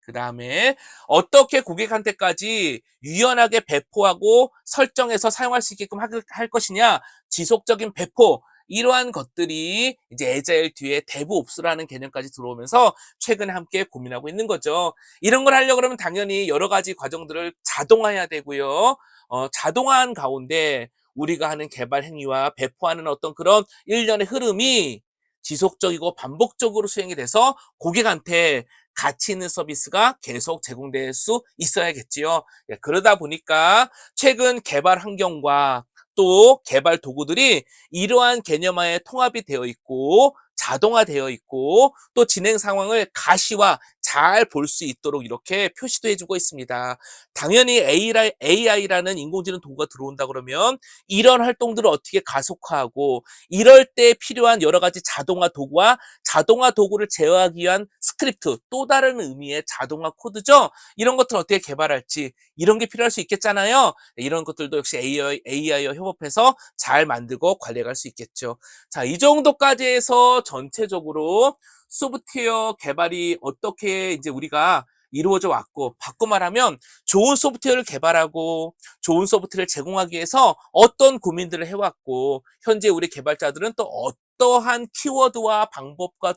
그 다음에 어떻게 고객한테까지 유연하게 배포하고 설정해서 사용할 수 있게끔 할 것이냐, 지속적인 배포. 이러한 것들이 이제 애자일 뒤에 데브옵스라는 개념까지 들어오면서 최근에 함께 고민하고 있는 거죠. 이런 걸 하려고 그러면 당연히 여러 가지 과정들을 자동화해야 되고요. 자동화한 가운데 우리가 하는 개발 행위와 배포하는 어떤 그런 일련의 흐름이 지속적이고 반복적으로 수행이 돼서 고객한테 가치 있는 서비스가 계속 제공될 수 있어야겠지요. 예, 그러다 보니까 최근 개발 환경과 또 개발 도구들이 이러한 개념화에 통합이 되어 있고 자동화되어 있고 또 진행 상황을 가시화 잘 볼 수 있도록 이렇게 표시도 해주고 있습니다. 당연히 AI라는 인공지능 도구가 들어온다 그러면 이런 활동들을 어떻게 가속화하고 이럴 때 필요한 여러 가지 자동화 도구와 자동화 도구를 제어하기 위한 스크립트, 또 다른 의미의 자동화 코드죠. 이런 것들을 어떻게 개발할지 이런 게 필요할 수 있겠잖아요. 이런 것들도 역시 AI와 협업해서 잘 만들고 관리해 갈 수 있겠죠. 자, 이 정도까지 해서 전체적으로 소프트웨어 개발이 어떻게 이제 우리가 이루어져 왔고, 바꿔 말하면 좋은 소프트웨어를 개발하고 좋은 소프트웨어를 제공하기 위해서 어떤 고민들을 해왔고, 현재 우리 개발자들은 또 어떠한 키워드와 방법과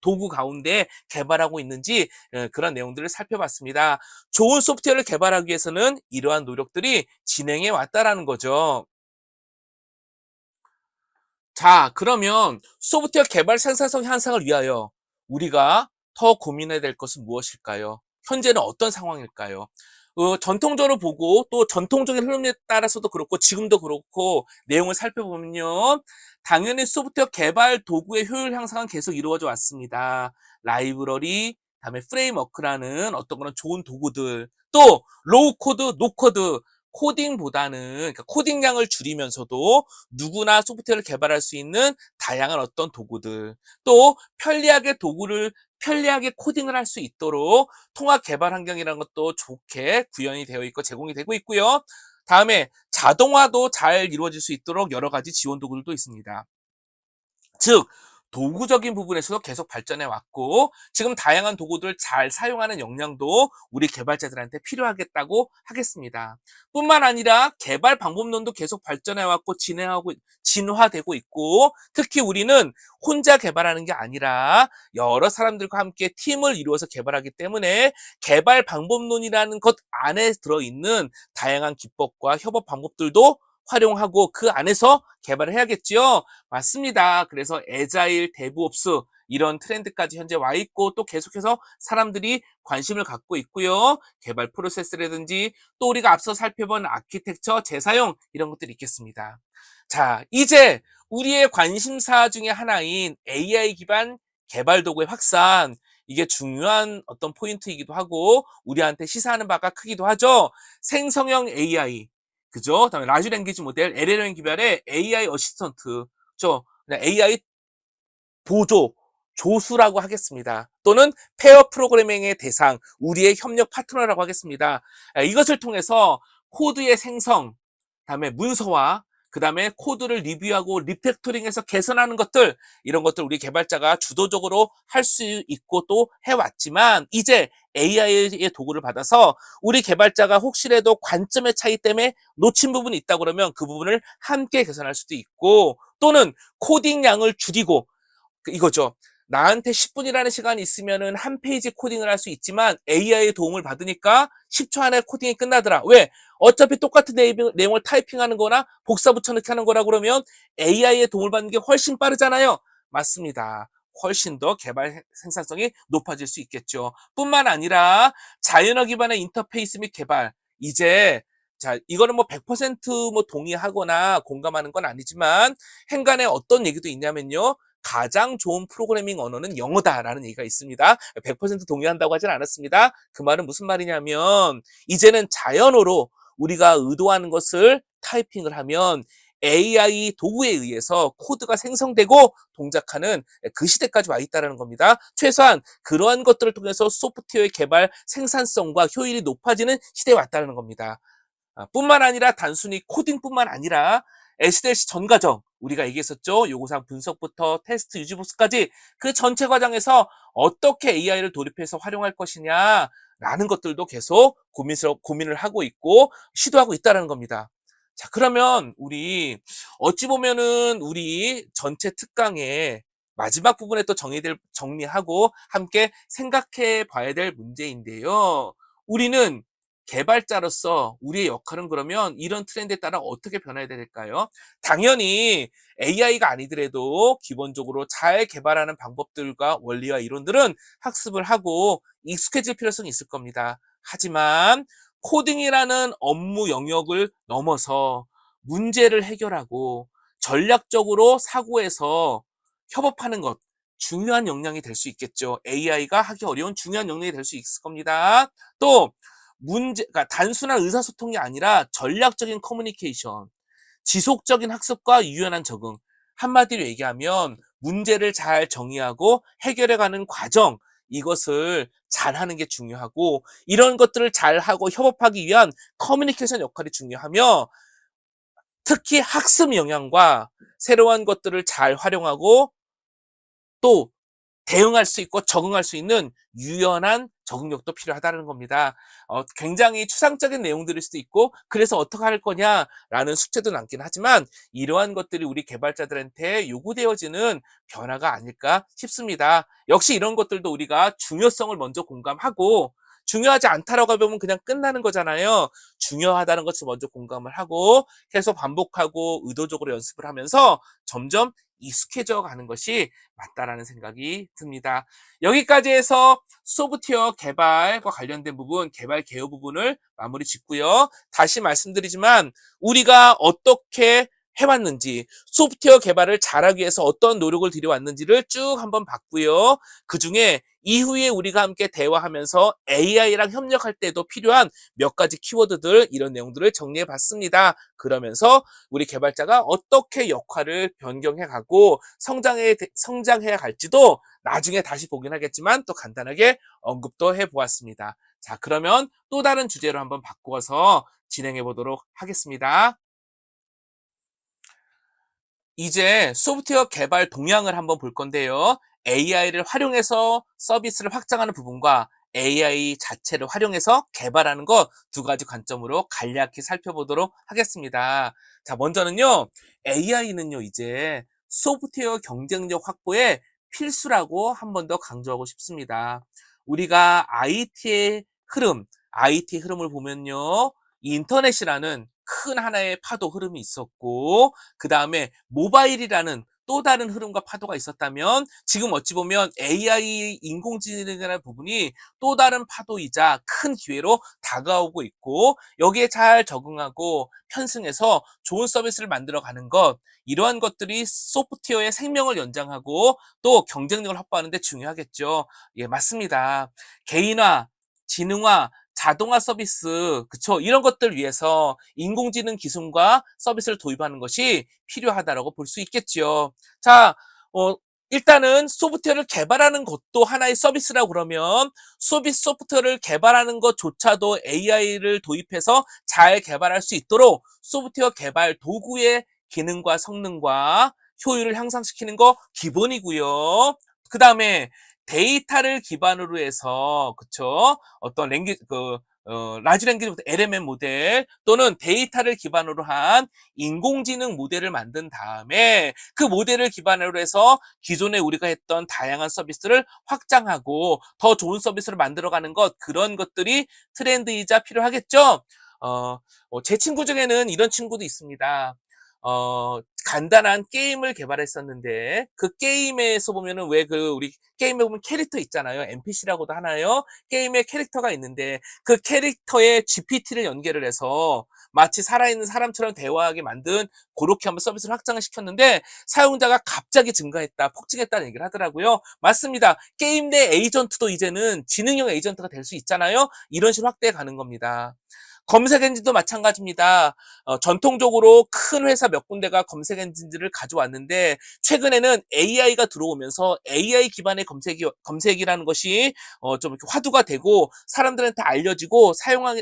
도구 가운데 개발하고 있는지 그런 내용들을 살펴봤습니다. 좋은 소프트웨어를 개발하기 위해서는 이러한 노력들이 진행해 왔다라는 거죠. 자, 그러면 소프트웨어 개발 생산성 향상을 위하여 우리가 더 고민해야 될 것은 무엇일까요? 현재는 어떤 상황일까요? 전통적으로 보고 또 전통적인 흐름에 따라서도 그렇고 지금도 그렇고 내용을 살펴보면요. 당연히 소프트웨어 개발 도구의 효율 향상은 계속 이루어져 왔습니다. 라이브러리, 다음에 프레임워크라는 어떤 그런 좋은 도구들, 또 로우 코드, 노 코드, 코딩보다는 그러니까 코딩량을 줄이면서도 누구나 소프트웨어를 개발할 수 있는 다양한 어떤 도구들, 또 편리하게 코딩을 할 수 있도록 통합 개발 환경이라는 것도 좋게 구현이 되어 있고 제공이 되고 있고요. 다음에 자동화도 잘 이루어질 수 있도록 여러 가지 지원 도구들도 있습니다. 즉, 도구적인 부분에서도 계속 발전해 왔고, 지금 다양한 도구들을 잘 사용하는 역량도 우리 개발자들한테 필요하겠다고 하겠습니다. 뿐만 아니라 개발 방법론도 계속 발전해 왔고, 진화되고 있고, 특히 우리는 혼자 개발하는 게 아니라 여러 사람들과 함께 팀을 이루어서 개발하기 때문에 개발 방법론이라는 것 안에 들어있는 다양한 기법과 협업 방법들도 활용하고 그 안에서 개발을 해야겠지요. 맞습니다. 그래서 애자일, 데브옵스 이런 트렌드까지 현재 와 있고 또 계속해서 사람들이 관심을 갖고 있고요. 개발 프로세스라든지 또 우리가 앞서 살펴본 아키텍처, 재사용 이런 것들이 있겠습니다. 자, 이제 우리의 관심사 중에 하나인 AI 기반 개발 도구의 확산 이게 중요한 어떤 포인트이기도 하고 우리한테 시사하는 바가 크기도 하죠. 생성형 AI 그죠? 그다음에 라지 랭귀지 모델, LLM 기반의 AI 어시스턴트, 그죠? AI 보조, 조수라고 하겠습니다. 또는 페어 프로그래밍의 대상, 우리의 협력 파트너라고 하겠습니다. 이것을 통해서 코드의 생성, 그다음에 문서화, 그다음에 코드를 리뷰하고 리팩토링해서 개선하는 것들 이런 것들 우리 개발자가 주도적으로 할 수 있고 또 해왔지만 이제 AI의 도구를 받아서 우리 개발자가 혹시라도 관점의 차이 때문에 놓친 부분이 있다 그러면 그 부분을 함께 개선할 수도 있고 또는 코딩 양을 줄이고 이거죠. 나한테 10분이라는 시간이 있으면은 한 페이지 코딩을 할 수 있지만 AI의 도움을 받으니까 10초 안에 코딩이 끝나더라. 왜? 어차피 똑같은 내용을 타이핑하는 거나 복사 붙여넣기 하는 거라 그러면 AI의 도움을 받는 게 훨씬 빠르잖아요. 맞습니다. 훨씬 더 개발 생산성이 높아질 수 있겠죠. 뿐만 아니라 자연어 기반의 인터페이스 및 개발. 이제 자, 이거는 뭐 100%뭐 동의하거나 공감하는 건 아니지만 행간에 어떤 얘기도 있냐면요. 가장 좋은 프로그래밍 언어는 영어다라는 얘기가 있습니다. 100% 동의한다고 하진 않았습니다. 그 말은 무슨 말이냐면 이제는 자연어로 우리가 의도하는 것을 타이핑을 하면 AI 도구에 의해서 코드가 생성되고 동작하는 그 시대까지 와 있다는 겁니다. 최소한 그러한 것들을 통해서 소프트웨어 개발 생산성과 효율이 높아지는 시대에 왔다는 겁니다. 뿐만 아니라 단순히 코딩뿐만 아니라 SDLC 전 과정 우리가 얘기했었죠. 요구사항 분석부터 테스트 유지 보수까지 그 전체 과정에서 어떻게 AI를 도입해서 활용할 것이냐라는 것들도 계속 고민을 하고 있고 시도하고 있다는 겁니다. 자, 그러면 우리 어찌 보면은 우리 전체 특강의 마지막 부분에 또 정리하고 함께 생각해 봐야 될 문제인데요. 우리는 개발자로서 우리의 역할은 그러면 이런 트렌드에 따라 어떻게 변해야 될까요? 당연히 AI가 아니더라도 기본적으로 잘 개발하는 방법들과 원리와 이론들은 학습을 하고 익숙해질 필요성이 있을 겁니다. 하지만 코딩이라는 업무 영역을 넘어서 문제를 해결하고 전략적으로 사고해서 협업하는 것 중요한 역량이 될 수 있겠죠. AI가 하기 어려운 중요한 역량이 될 수 있을 겁니다. 또 그러니까 단순한 의사소통이 아니라 전략적인 커뮤니케이션, 지속적인 학습과 유연한 적응. 한마디로 얘기하면 문제를 잘 정의하고 해결해가는 과정, 이것을 잘하는 게 중요하고 이런 것들을 잘하고 협업하기 위한 커뮤니케이션 역할이 중요하며 특히 학습 영향과 새로운 것들을 잘 활용하고 또 대응할 수 있고 적응할 수 있는 유연한 적응력도 필요하다는 겁니다. 굉장히 추상적인 내용들일 수도 있고 그래서 어떻게 할 거냐라는 숙제도 남긴 하지만 이러한 것들이 우리 개발자들한테 요구되어지는 변화가 아닐까 싶습니다. 역시 이런 것들도 우리가 중요성을 먼저 공감하고 중요하지 않다라고 하면 그냥 끝나는 거잖아요. 중요하다는 것을 먼저 공감을 하고 계속 반복하고 의도적으로 연습을 하면서 점점 익숙해져 가는 것이 맞다라는 생각이 듭니다. 여기까지 해서 소프트웨어 개발과 관련된 부분, 개발 개요 부분을 마무리 짓고요. 다시 말씀드리지만 우리가 어떻게 해왔는지, 소프트웨어 개발을 잘하기 위해서 어떤 노력을 들여왔는지를 쭉 한번 봤고요. 그중에 이후에 우리가 함께 대화하면서 AI랑 협력할 때도 필요한 몇 가지 키워드들, 이런 내용들을 정리해 봤습니다. 그러면서 우리 개발자가 어떻게 역할을 변경해 가고 성장해야 갈지도 나중에 다시 보긴 하겠지만 또 간단하게 언급도 해 보았습니다. 자, 그러면 또 다른 주제로 한번 바꾸어서 진행해 보도록 하겠습니다. 이제 소프트웨어 개발 동향을 한번 볼 건데요. AI를 활용해서 서비스를 확장하는 부분과 AI 자체를 활용해서 개발하는 것 두 가지 관점으로 간략히 살펴보도록 하겠습니다. 자, 먼저는요. AI는요, 이제 소프트웨어 경쟁력 확보에 필수라고 한 번 더 강조하고 싶습니다. 우리가 IT 흐름을 보면요. 인터넷이라는 큰 하나의 파도 흐름이 있었고 그 다음에 모바일이라는 또 다른 흐름과 파도가 있었다면 지금 어찌 보면 AI 인공지능이라는 부분이 또 다른 파도이자 큰 기회로 다가오고 있고 여기에 잘 적응하고 편승해서 좋은 서비스를 만들어가는 것 이러한 것들이 소프트웨어의 생명을 연장하고 또 경쟁력을 확보하는 데 중요하겠죠. 예, 맞습니다. 개인화, 지능화, 자동화 서비스, 그쵸? 이런 것들 위해서 인공지능 기술과 서비스를 도입하는 것이 필요하다라고 볼 수 있겠지요. 자, 일단은 소프트웨어를 개발하는 것도 하나의 서비스라고 그러면 서비스 소프트웨어를 개발하는 것조차도 AI를 도입해서 잘 개발할 수 있도록 소프트웨어 개발 도구의 기능과 성능과 효율을 향상시키는 거 기본이고요. 그 다음에 데이터를 기반으로 해서 그쵸? 어떤 라지 랭귀지 LMM 모델 또는 데이터를 기반으로 한 인공지능 모델을 만든 다음에 그 모델을 기반으로 해서 기존에 우리가 했던 다양한 서비스를 확장하고 더 좋은 서비스를 만들어가는 것 그런 것들이 트렌드이자 필요하겠죠. 제 친구 중에는 이런 친구도 있습니다. 간단한 게임을 개발했었는데 그 게임에서 보면은 왜 우리 게임에 보면 캐릭터 있잖아요. NPC라고도 하나요? 게임에 캐릭터가 있는데 그 캐릭터에 GPT를 연결을 해서 마치 살아있는 사람처럼 대화하게 만든 고렇게 한번 서비스를 확장을 시켰는데 사용자가 갑자기 증가했다, 폭증했다는 얘기를 하더라고요. 맞습니다. 게임 내 에이전트도 이제는 지능형 에이전트가 될 수 있잖아요. 이런 식으로 확대해 가는 겁니다. 검색 엔진도 마찬가지입니다. 전통적으로 큰 회사 몇 군데가 검색 엔진들을 가져왔는데 최근에는 AI가 들어오면서 AI 기반의 검색이라는 것이 좀 이렇게 화두가 되고 사람들한테 알려지고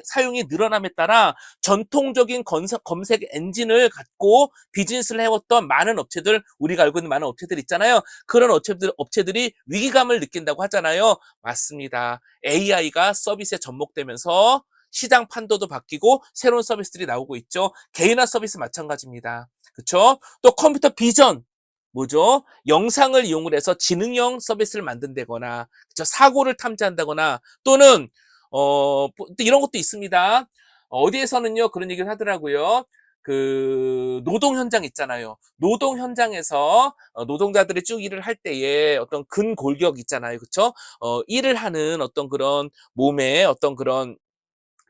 사용이 늘어남에 따라 전통적인 검색 엔진을 갖고 비즈니스를 해왔던 많은 업체들, 우리가 알고 있는 많은 업체들 있잖아요. 그런 업체들이 위기감을 느낀다고 하잖아요. 맞습니다. AI가 서비스에 접목되면서 시장 판도도 바뀌고 새로운 서비스들이 나오고 있죠. 개인화 서비스 마찬가지입니다. 그렇죠? 또 컴퓨터 비전 뭐죠? 영상을 이용을 해서 지능형 서비스를 만든다거나 그렇죠? 사고를 탐지한다거나 또는 또 이런 것도 있습니다. 어디에서는요 그런 얘기를 하더라고요. 그 노동 현장 있잖아요. 노동 현장에서 노동자들이 쭉 일을 할 때에 어떤 근골격 있잖아요. 그렇죠? 일을 하는 어떤 그런 몸의 어떤 그런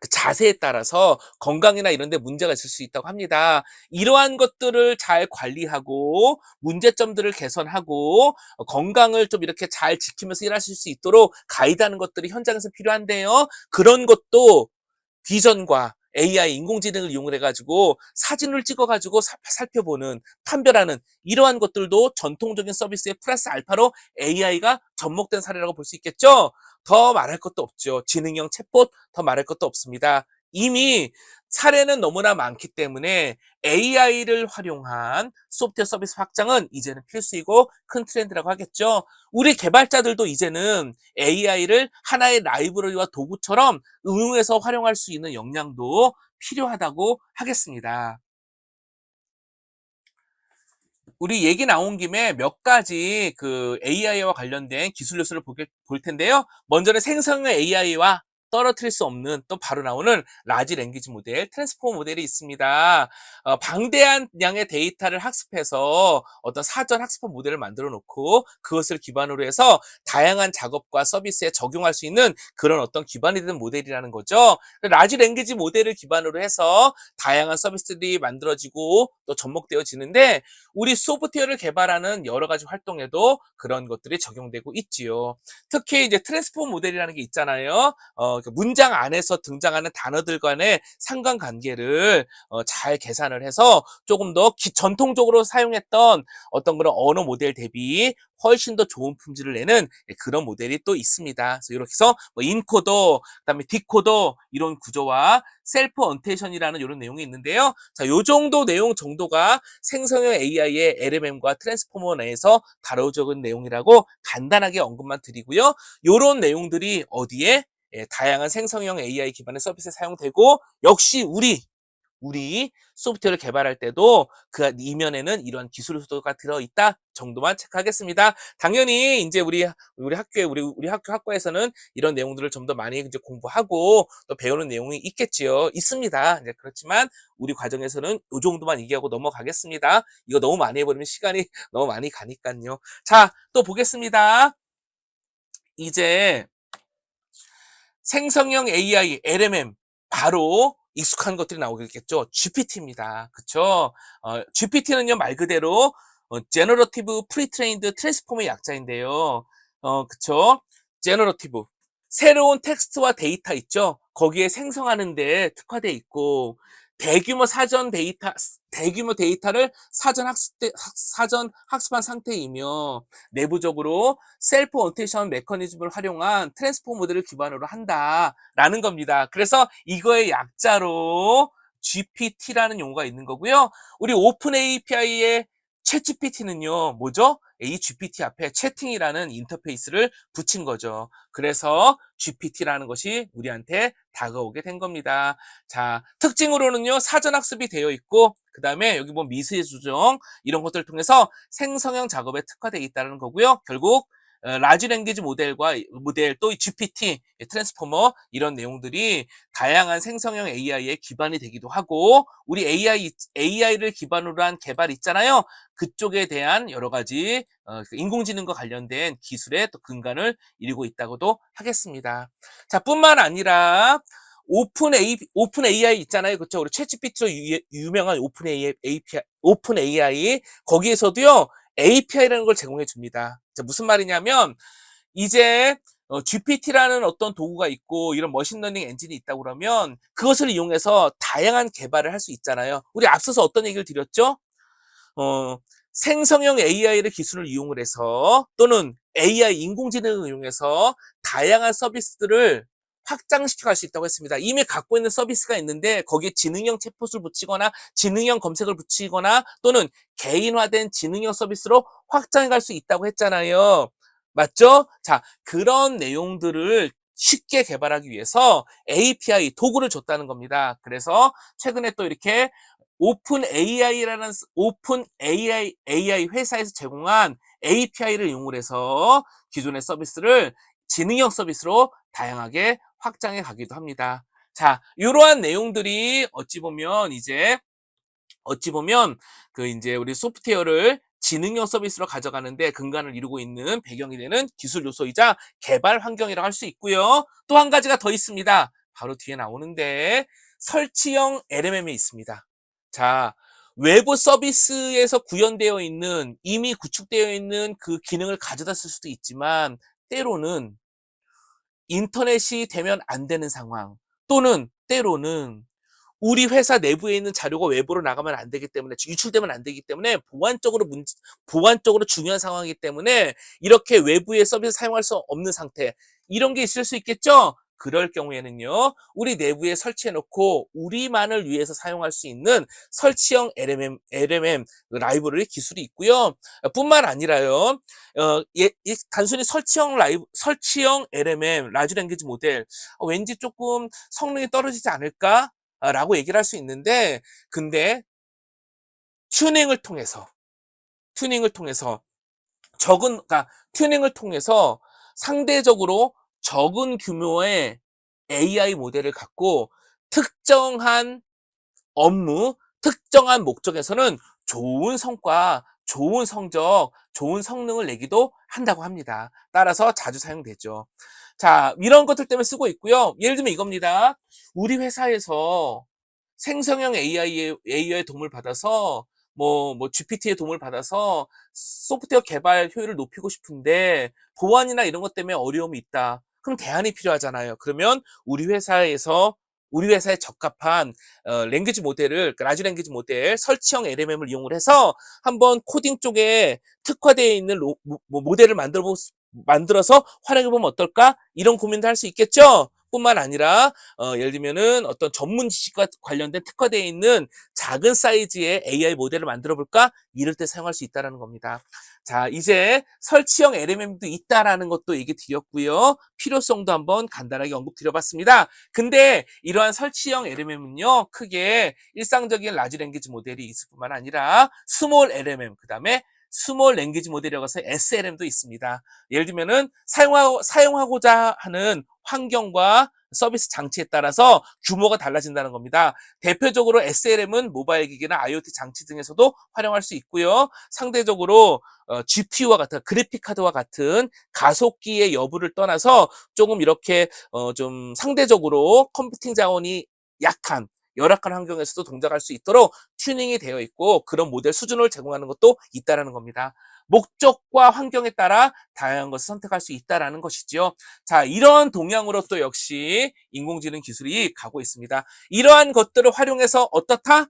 그 자세에 따라서 건강이나 이런 데 문제가 있을 수 있다고 합니다. 이러한 것들을 잘 관리하고 문제점들을 개선하고 건강을 좀 이렇게 잘 지키면서 일하실 수 있도록 가이드하는 것들이 현장에서 필요한데요. 그런 것도 비전과 AI 인공지능을 이용을 해가지고 사진을 찍어가지고 살펴보는 판별하는 이러한 것들도 전통적인 서비스의 플러스 알파로 AI가 접목된 사례라고 볼 수 있겠죠. 더 말할 것도 없죠. 지능형 챗봇 더 말할 것도 없습니다. 이미 사례는 너무나 많기 때문에 AI를 활용한 소프트웨어 서비스 확장은 이제는 필수이고 큰 트렌드라고 하겠죠. 우리 개발자들도 이제는 AI를 하나의 라이브러리와 도구처럼 응용해서 활용할 수 있는 역량도 필요하다고 하겠습니다. 우리 얘기 나온 김에 몇 가지 그 AI와 관련된 기술 요소를 볼 텐데요. 먼저는 생성형 AI와 떨어뜨릴 수 없는 또 바로 나오는 라지 랭귀지 모델, 트랜스포머 모델이 있습니다. 방대한 양의 데이터를 학습해서 어떤 사전 학습 모델을 만들어 놓고 그것을 기반으로 해서 다양한 작업과 서비스에 적용할 수 있는 그런 어떤 기반이 된 모델이라는 거죠. 라지 랭귀지 모델을 기반으로 해서 다양한 서비스들이 만들어지고 또 접목되어지는데 우리 소프트웨어를 개발하는 여러 가지 활동에도 그런 것들이 적용되고 있지요. 특히 이제 트랜스포머 모델이라는 게 있잖아요. 그 문장 안에서 등장하는 단어들 간의 상관관계를 잘 계산을 해서 조금 더 전통적으로 사용했던 어떤 그런 언어 모델 대비 훨씬 더 좋은 품질을 내는 그런 모델이 또 있습니다. 그래서 이렇게 해서 뭐 인코더, 그다음에 디코더 이런 구조와 셀프 언테이션이라는 이런 내용이 있는데요. 자, 요 정도 내용 정도가 생성형 AI의 LMM과 트랜스포머 내에서 다뤄진 내용이라고 간단하게 언급만 드리고요. 요런 내용들이 어디에 다양한 생성형 AI 기반의 서비스에 사용되고 역시 우리 소프트웨어를 개발할 때도 그 이면에는 이러한 기술 요소가 들어있다 정도만 체크하겠습니다. 당연히 이제 우리 학교에 우리 학교 학과에서는 이런 내용들을 좀 더 많이 이제 공부하고 또 배우는 내용이 있겠지요. 있습니다. 이제 그렇지만 우리 과정에서는 이 정도만 얘기하고 넘어가겠습니다. 이거 너무 많이 해버리면 시간이 너무 많이 가니까요. 자, 또 보겠습니다. 이제 생성형 AI, LMM 바로 익숙한 것들이 나오겠죠. GPT입니다. 그쵸? GPT는요, 말 그대로 Generative Pre-trained Transform의 약자인데요. 그쵸? Generative. 새로운 텍스트와 데이터 있죠? 거기에 생성하는 데 특화돼 있고, 대규모 데이터를 사전 학습한 상태이며, 내부적으로 셀프 언테이션 메커니즘을 활용한 트랜스포머 모델을 기반으로 한다라는 겁니다. 그래서 이거의 약자로 GPT라는 용어가 있는 거고요. 우리 오픈 API의 챗GPT는요, 뭐죠? 이 GPT 앞에 채팅이라는 인터페이스를 붙인 거죠. 그래서 GPT라는 것이 우리한테 다가오게 된 겁니다. 자, 특징으로는요, 사전학습이 되어 있고, 그 다음에 여기 뭐 미수의 수정, 이런 것들을 통해서 생성형 작업에 특화되어 있다는 거고요. 결국, 라지 랭귀지 모델 또 GPT, 트랜스포머 이런 내용들이 다양한 생성형 AI의 기반이 되기도 하고 우리 AI를 기반으로 한 개발 있잖아요. 그쪽에 대한 여러 가지 인공지능과 관련된 기술의 또 근간을 이루고 있다고도 하겠습니다. 자, 뿐만 아니라 오픈 AI 있잖아요. 그렇죠? 우리 챗GPT로 유명한 오픈 AI 거기에서도요. API라는 걸 제공해 줍니다. 자, 무슨 말이냐면 이제 GPT라는 어떤 도구가 있고 이런 머신러닝 엔진이 있다고 그러면 그것을 이용해서 다양한 개발을 할 수 있잖아요. 우리 앞서서 어떤 얘기를 드렸죠? 어, 생성형 AI를 기술을 이용을 해서 또는 AI 인공지능을 이용해서 다양한 서비스들을 확장시켜 갈 수 있다고 했습니다. 이미 갖고 있는 서비스가 있는데 거기에 지능형 챗봇을 붙이거나 지능형 검색을 붙이거나 또는 개인화된 지능형 서비스로 확장해 갈 수 있다고 했잖아요. 맞죠? 자, 그런 내용들을 쉽게 개발하기 위해서 API 도구를 줬다는 겁니다. 그래서 최근에 또 이렇게 오픈 AI 회사에서 제공한 API를 이용을 해서 기존의 서비스를 지능형 서비스로 다양하게 확장해 가기도 합니다. 자, 이러한 내용들이 어찌 보면 그 이제 우리 소프트웨어를 지능형 서비스로 가져가는데 근간을 이루고 있는 배경이 되는 기술 요소이자 개발 환경이라고 할 수 있고요. 또 한 가지가 더 있습니다. 바로 뒤에 나오는데 설치형 LMM이 있습니다. 자, 외부 서비스에서 구현되어 있는 이미 구축되어 있는 그 기능을 가져다 쓸 수도 있지만 때로는 인터넷이 되면 안 되는 상황 또는 때로는 우리 회사 내부에 있는 자료가 외부로 나가면 안 되기 때문에 유출되면 안 되기 때문에 보안적으로 중요한 상황이기 때문에 이렇게 외부의 서비스 사용할 수 없는 상태 이런 게 있을 수 있겠죠. 그럴 경우에는요, 우리 내부에 설치해 놓고 우리만을 위해서 사용할 수 있는 설치형 LMM 라이브러리 기술이 있고요. 뿐만 아니라요, 단순히 설치형 LMM 라지 랭귀지 모델 왠지 조금 성능이 떨어지지 않을까? 라고 얘기를 할 수 있는데 근데 튜닝을 통해서 튜닝을 통해서 그러니까 튜닝을 통해서 상대적으로 적은 규모의 AI 모델을 갖고 특정한 업무, 특정한 목적에서는 좋은 성과, 좋은 성적, 좋은 성능을 내기도 한다고 합니다. 따라서 자주 사용되죠. 자, 이런 것들 때문에 쓰고 있고요. 예를 들면 이겁니다. 우리 회사에서 생성형 AI의 도움을 받아서 GPT의 도움을 받아서 소프트웨어 개발 효율을 높이고 싶은데 보안이나 이런 것 때문에 어려움이 있다. 그럼 대안이 필요하잖아요. 그러면 우리 회사에 적합한 라지 랭귀지 모델 설치형 LMM을 이용을 해서 한번 코딩 쪽에 특화되어 있는 모델을 만들어서 활용해 보면 어떨까? 이런 고민도 할 수 있겠죠. 뿐만 아니라 예를 들면은 어떤 전문 지식과 관련된 특화되어 있는 작은 사이즈의 AI 모델을 만들어 볼까? 이럴 때 사용할 수 있다는 겁니다. 자, 이제 설치형 LMM도 있다라는 것도 얘기 드렸고요. 필요성도 한번 간단하게 언급 드려봤습니다. 근데 이러한 설치형 LMM은요, 크게 일상적인 라지 랭귀지 모델이 있을 뿐만 아니라 스몰 LMM, 그 다음에 스몰 랭귀지 모델이라고 해서 SLM도 있습니다. 예를 들면은 사용하고자 하는 환경과 서비스 장치에 따라서 규모가 달라진다는 겁니다. 대표적으로 SLM은 모바일 기기나 IoT 장치 등에서도 활용할 수 있고요. 상대적으로 GPU와 같은 그래픽 카드와 같은 가속기의 여부를 떠나서 조금 이렇게 좀 상대적으로 컴퓨팅 자원이 약한 열악한 환경에서도 동작할 수 있도록 튜닝이 되어 있고 그런 모델 수준을 제공하는 것도 있다라는 겁니다. 목적과 환경에 따라 다양한 것을 선택할 수 있다라는 것이지요. 자, 이런 동향으로 또 역시 인공지능 기술이 가고 있습니다. 이러한 것들을 활용해서 어떻다?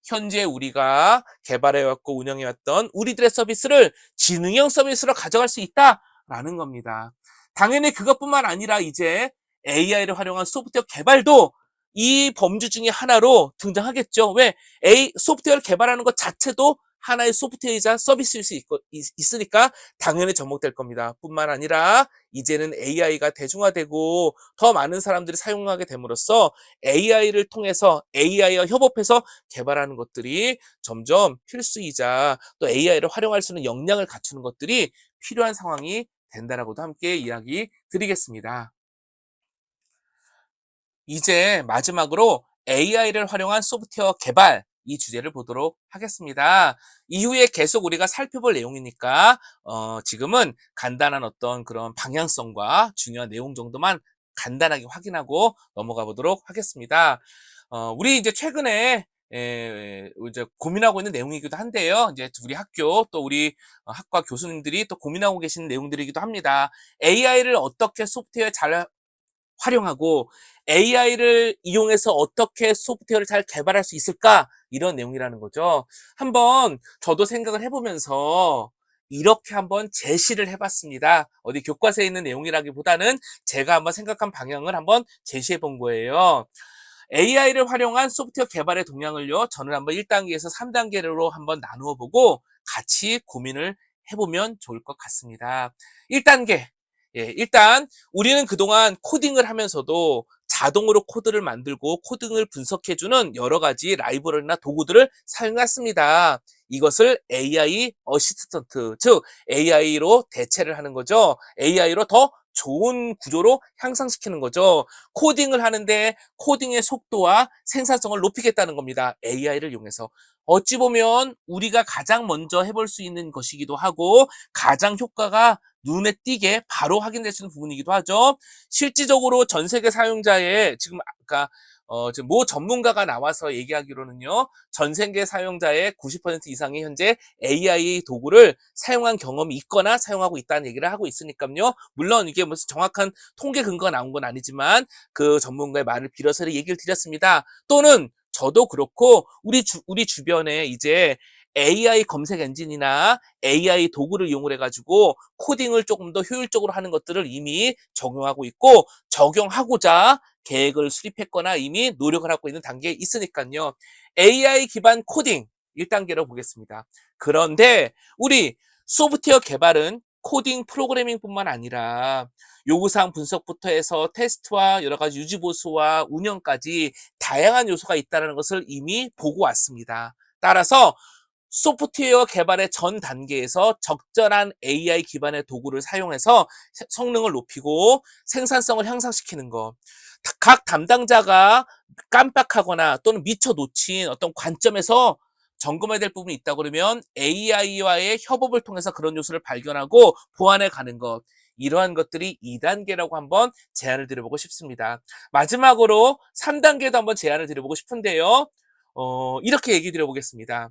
현재 우리가 개발해왔고 운영해왔던 우리들의 서비스를 지능형 서비스로 가져갈 수 있다라는 겁니다. 당연히 그것뿐만 아니라 이제 AI를 활용한 소프트웨어 개발도 이 범주 중에 하나로 등장하겠죠. 왜? 소프트웨어를 개발하는 것 자체도 하나의 소프트웨어이자 서비스일 수 있으니까 당연히 접목될 겁니다. 뿐만 아니라 이제는 AI가 대중화되고 더 많은 사람들이 사용하게 됨으로써 AI를 통해서 AI와 협업해서 개발하는 것들이 점점 필수이자 또 AI를 활용할 수 있는 역량을 갖추는 것들이 필요한 상황이 된다라고도 함께 이야기 드리겠습니다. 이제 마지막으로 AI를 활용한 소프트웨어 개발 이 주제를 보도록 하겠습니다. 이후에 계속 우리가 살펴볼 내용이니까 지금은 간단한 어떤 그런 방향성과 중요한 내용 정도만 간단하게 확인하고 넘어가 보도록 하겠습니다. 우리 이제 최근에 이제 고민하고 있는 내용이기도 한데요. 이제 우리 학교 또 우리 학과 교수님들이 또 고민하고 계시는 내용들이기도 합니다. AI를 어떻게 소프트웨어에 잘 활용하고 AI를 이용해서 어떻게 소프트웨어를 잘 개발할 수 있을까? 이런 내용이라는 거죠. 한번 저도 생각을 해보면서 이렇게 한번 제시를 해봤습니다. 어디 교과서에 있는 내용이라기보다는 제가 한번 생각한 방향을 한번 제시해 본 거예요. AI를 활용한 소프트웨어 개발의 동향을요, 저는 한번 1단계에서 3단계로 한번 나누어 보고 같이 고민을 해보면 좋을 것 같습니다. 1단계. 일단 우리는 그동안 코딩을 하면서도 자동으로 코드를 만들고 코딩을 분석해주는 여러 가지 라이브러리나 도구들을 사용했습니다. 이것을 AI 어시스턴트, 즉 AI로 대체를 하는 거죠. AI로 더 좋은 구조로 향상시키는 거죠. 코딩을 하는데 코딩의 속도와 생산성을 높이겠다는 겁니다. AI를 이용해서. 어찌 보면 우리가 가장 먼저 해볼 수 있는 것이기도 하고 가장 효과가 눈에 띄게 바로 확인될 수 있는 부분이기도 하죠. 실질적으로 전 세계 사용자의 지금 아까 지금 모 전문가가 나와서 얘기하기로는요. 전 세계 사용자의 90% 이상이 현재 AI 도구를 사용한 경험이 있거나 사용하고 있다는 얘기를 하고 있으니까요. 물론 이게 무슨 정확한 통계 근거가 나온 건 아니지만 그 전문가의 말을 빌어서 얘기를 드렸습니다. 또는 저도 그렇고 우리 주변에 이제 AI 검색 엔진이나 AI 도구를 이용을 해가지고 코딩을 조금 더 효율적으로 하는 것들을 이미 적용하고 있고 적용하고자 계획을 수립했거나 이미 노력을 하고 있는 단계에 있으니까요. AI 기반 코딩 1단계로 보겠습니다. 그런데 우리 소프트웨어 개발은 코딩 프로그래밍뿐만 아니라 요구사항 분석부터 해서 테스트와 여러 가지 유지 보수와 운영까지 다양한 요소가 있다는 것을 이미 보고 왔습니다. 따라서 소프트웨어 개발의 전 단계에서 적절한 AI 기반의 도구를 사용해서 성능을 높이고 생산성을 향상시키는 것. 각 담당자가 깜빡하거나 또는 미처 놓친 어떤 관점에서 점검해야 될 부분이 있다 그러면 AI와의 협업을 통해서 그런 요소를 발견하고 보완해 가는 것. 이러한 것들이 2단계라고 한번 제안을 드려보고 싶습니다. 마지막으로 3단계도 한번 제안을 드려보고 싶은데요. 이렇게 얘기 드려보겠습니다.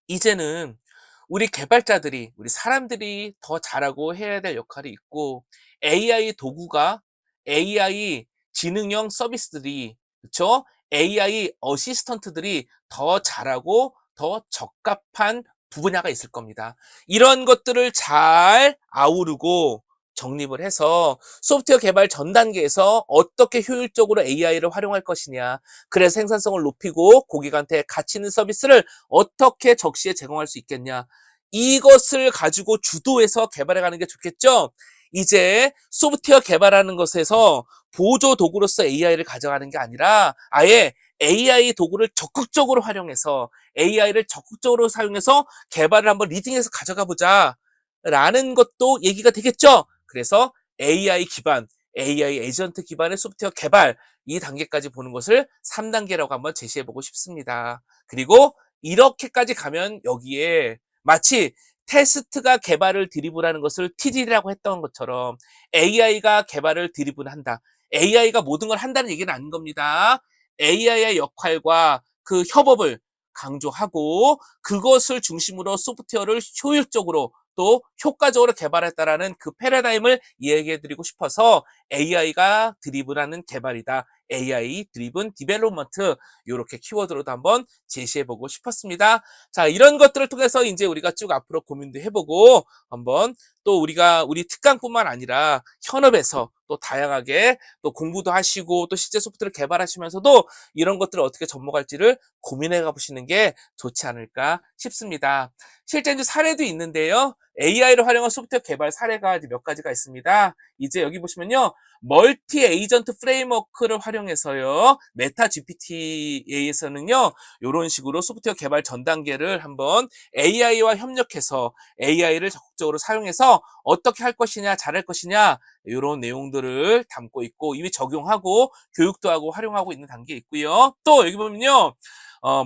이제는 우리 개발자들이, 우리 사람들이 더 잘하고 해야 될 역할이 있고, AI 도구가, AI 지능형 서비스들이, 그쵸? AI 어시스턴트들이 더 잘하고 더 적합한 분야가 있을 겁니다. 이런 것들을 잘 아우르고 정립을 해서 소프트웨어 개발 전 단계에서 어떻게 효율적으로 AI를 활용할 것이냐. 그래서 생산성을 높이고 고객한테 가치 있는 서비스를 어떻게 적시에 제공할 수 있겠냐. 이것을 가지고 주도해서 개발해 가는 게 좋겠죠. 이제 소프트웨어 개발하는 것에서 보조 도구로서 AI를 가져가는 게 아니라 아예 AI 도구를 적극적으로 활용해서 AI를 적극적으로 사용해서 개발을 한번 리딩해서 가져가 보자 라는 것도 얘기가 되겠죠. 그래서 AI 기반, AI 에이전트 기반의 소프트웨어 개발 이 단계까지 보는 것을 3단계라고 한번 제시해 보고 싶습니다. 그리고 이렇게까지 가면 여기에 마치 테스트가 개발을 드리블하는 것을 TDD라고 했던 것처럼 AI가 개발을 드리블한다. AI가 모든 걸 한다는 얘기는 아닌 겁니다. AI의 역할과 그 협업을 강조하고 그것을 중심으로 소프트웨어를 효율적으로 또 효과적으로 개발했다라는 그 패러다임을 이야기해 드리고 싶어서 AI가 드리블하는 개발이다. AI 드리븐 디벨롭먼트 이렇게 키워드로도 한번 제시해 보고 싶었습니다. 자, 이런 것들을 통해서 이제 우리가 쭉 앞으로 고민도 해보고 한번 또 우리 특강뿐만 아니라 현업에서 또 다양하게 또 공부도 하시고 또 실제 소프트웨어를 개발하시면서도 이런 것들을 어떻게 접목할지를 고민해 가보시는 게 좋지 않을까 싶습니다. 실제 이제 사례도 있는데요. AI를 활용한 소프트웨어 개발 사례가 이제 몇 가지가 있습니다. 이제 여기 보시면요. 멀티 에이전트 프레임워크를 활용해서요. 메타 GPT에서는요. 이런 식으로 소프트웨어 개발 전 단계를 한번 AI와 협력해서 AI를 적극적으로 사용해서 어떻게 할 것이냐, 잘할 것이냐 이런 내용들을 담고 있고 이미 적용하고 교육도 하고 활용하고 있는 단계에 있고요. 또 여기 보면요.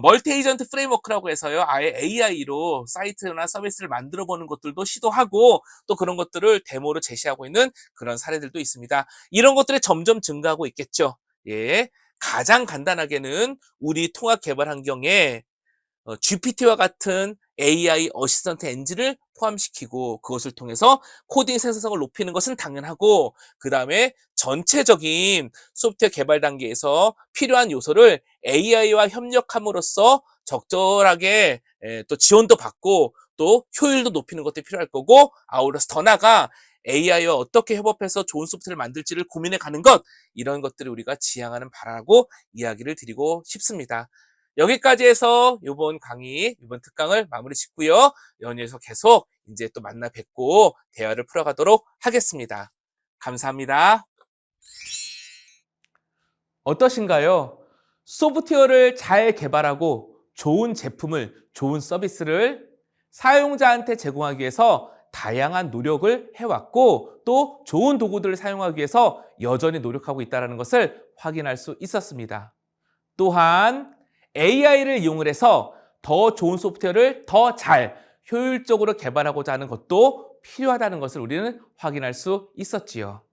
멀티 에이전트 프레임워크라고 해서요. 아예 AI로 사이트나 서비스를 만들어 보는 것들도 시도하고 또 그런 것들을 데모로 제시하고 있는 그런 사례들도 있습니다. 이런 것들이 점점 증가하고 있겠죠. 예. 가장 간단하게는 우리 통합 개발 환경에 GPT와 같은 AI 어시스턴트 엔진을 포함시키고 그것을 통해서 코딩 생산성을 높이는 것은 당연하고 그다음에 전체적인 소프트웨어 개발 단계에서 필요한 요소를 AI와 협력함으로써 적절하게 또 지원도 받고 또 효율도 높이는 것도 필요할 거고 아울러서 더 나아가 AI와 어떻게 협업해서 좋은 소프트웨어를 만들지를 고민해 가는 것 이런 것들을 우리가 지향하는 바라고 이야기를 드리고 싶습니다. 여기까지 해서 이번 강의, 이번 특강을 마무리 짓고요. 연이어서 계속 이제 또 만나 뵙고 대화를 풀어가도록 하겠습니다. 감사합니다. 어떠신가요? 소프트웨어를 잘 개발하고 좋은 제품을, 좋은 서비스를 사용자한테 제공하기 위해서 다양한 노력을 해왔고 또 좋은 도구들을 사용하기 위해서 여전히 노력하고 있다는 것을 확인할 수 있었습니다. 또한 AI를 이용을 해서 더 좋은 소프트웨어를 더 잘 효율적으로 개발하고자 하는 것도 필요하다는 것을 우리는 확인할 수 있었지요.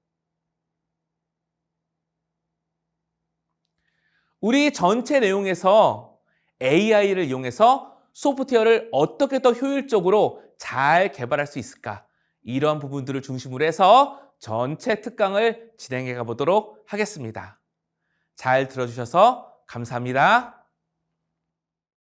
우리 전체 내용에서 AI를 이용해서 소프트웨어를 어떻게 더 효율적으로 잘 개발할 수 있을까? 이런 부분들을 중심으로 해서 전체 특강을 진행해 가보도록 하겠습니다. 잘 들어주셔서 감사합니다.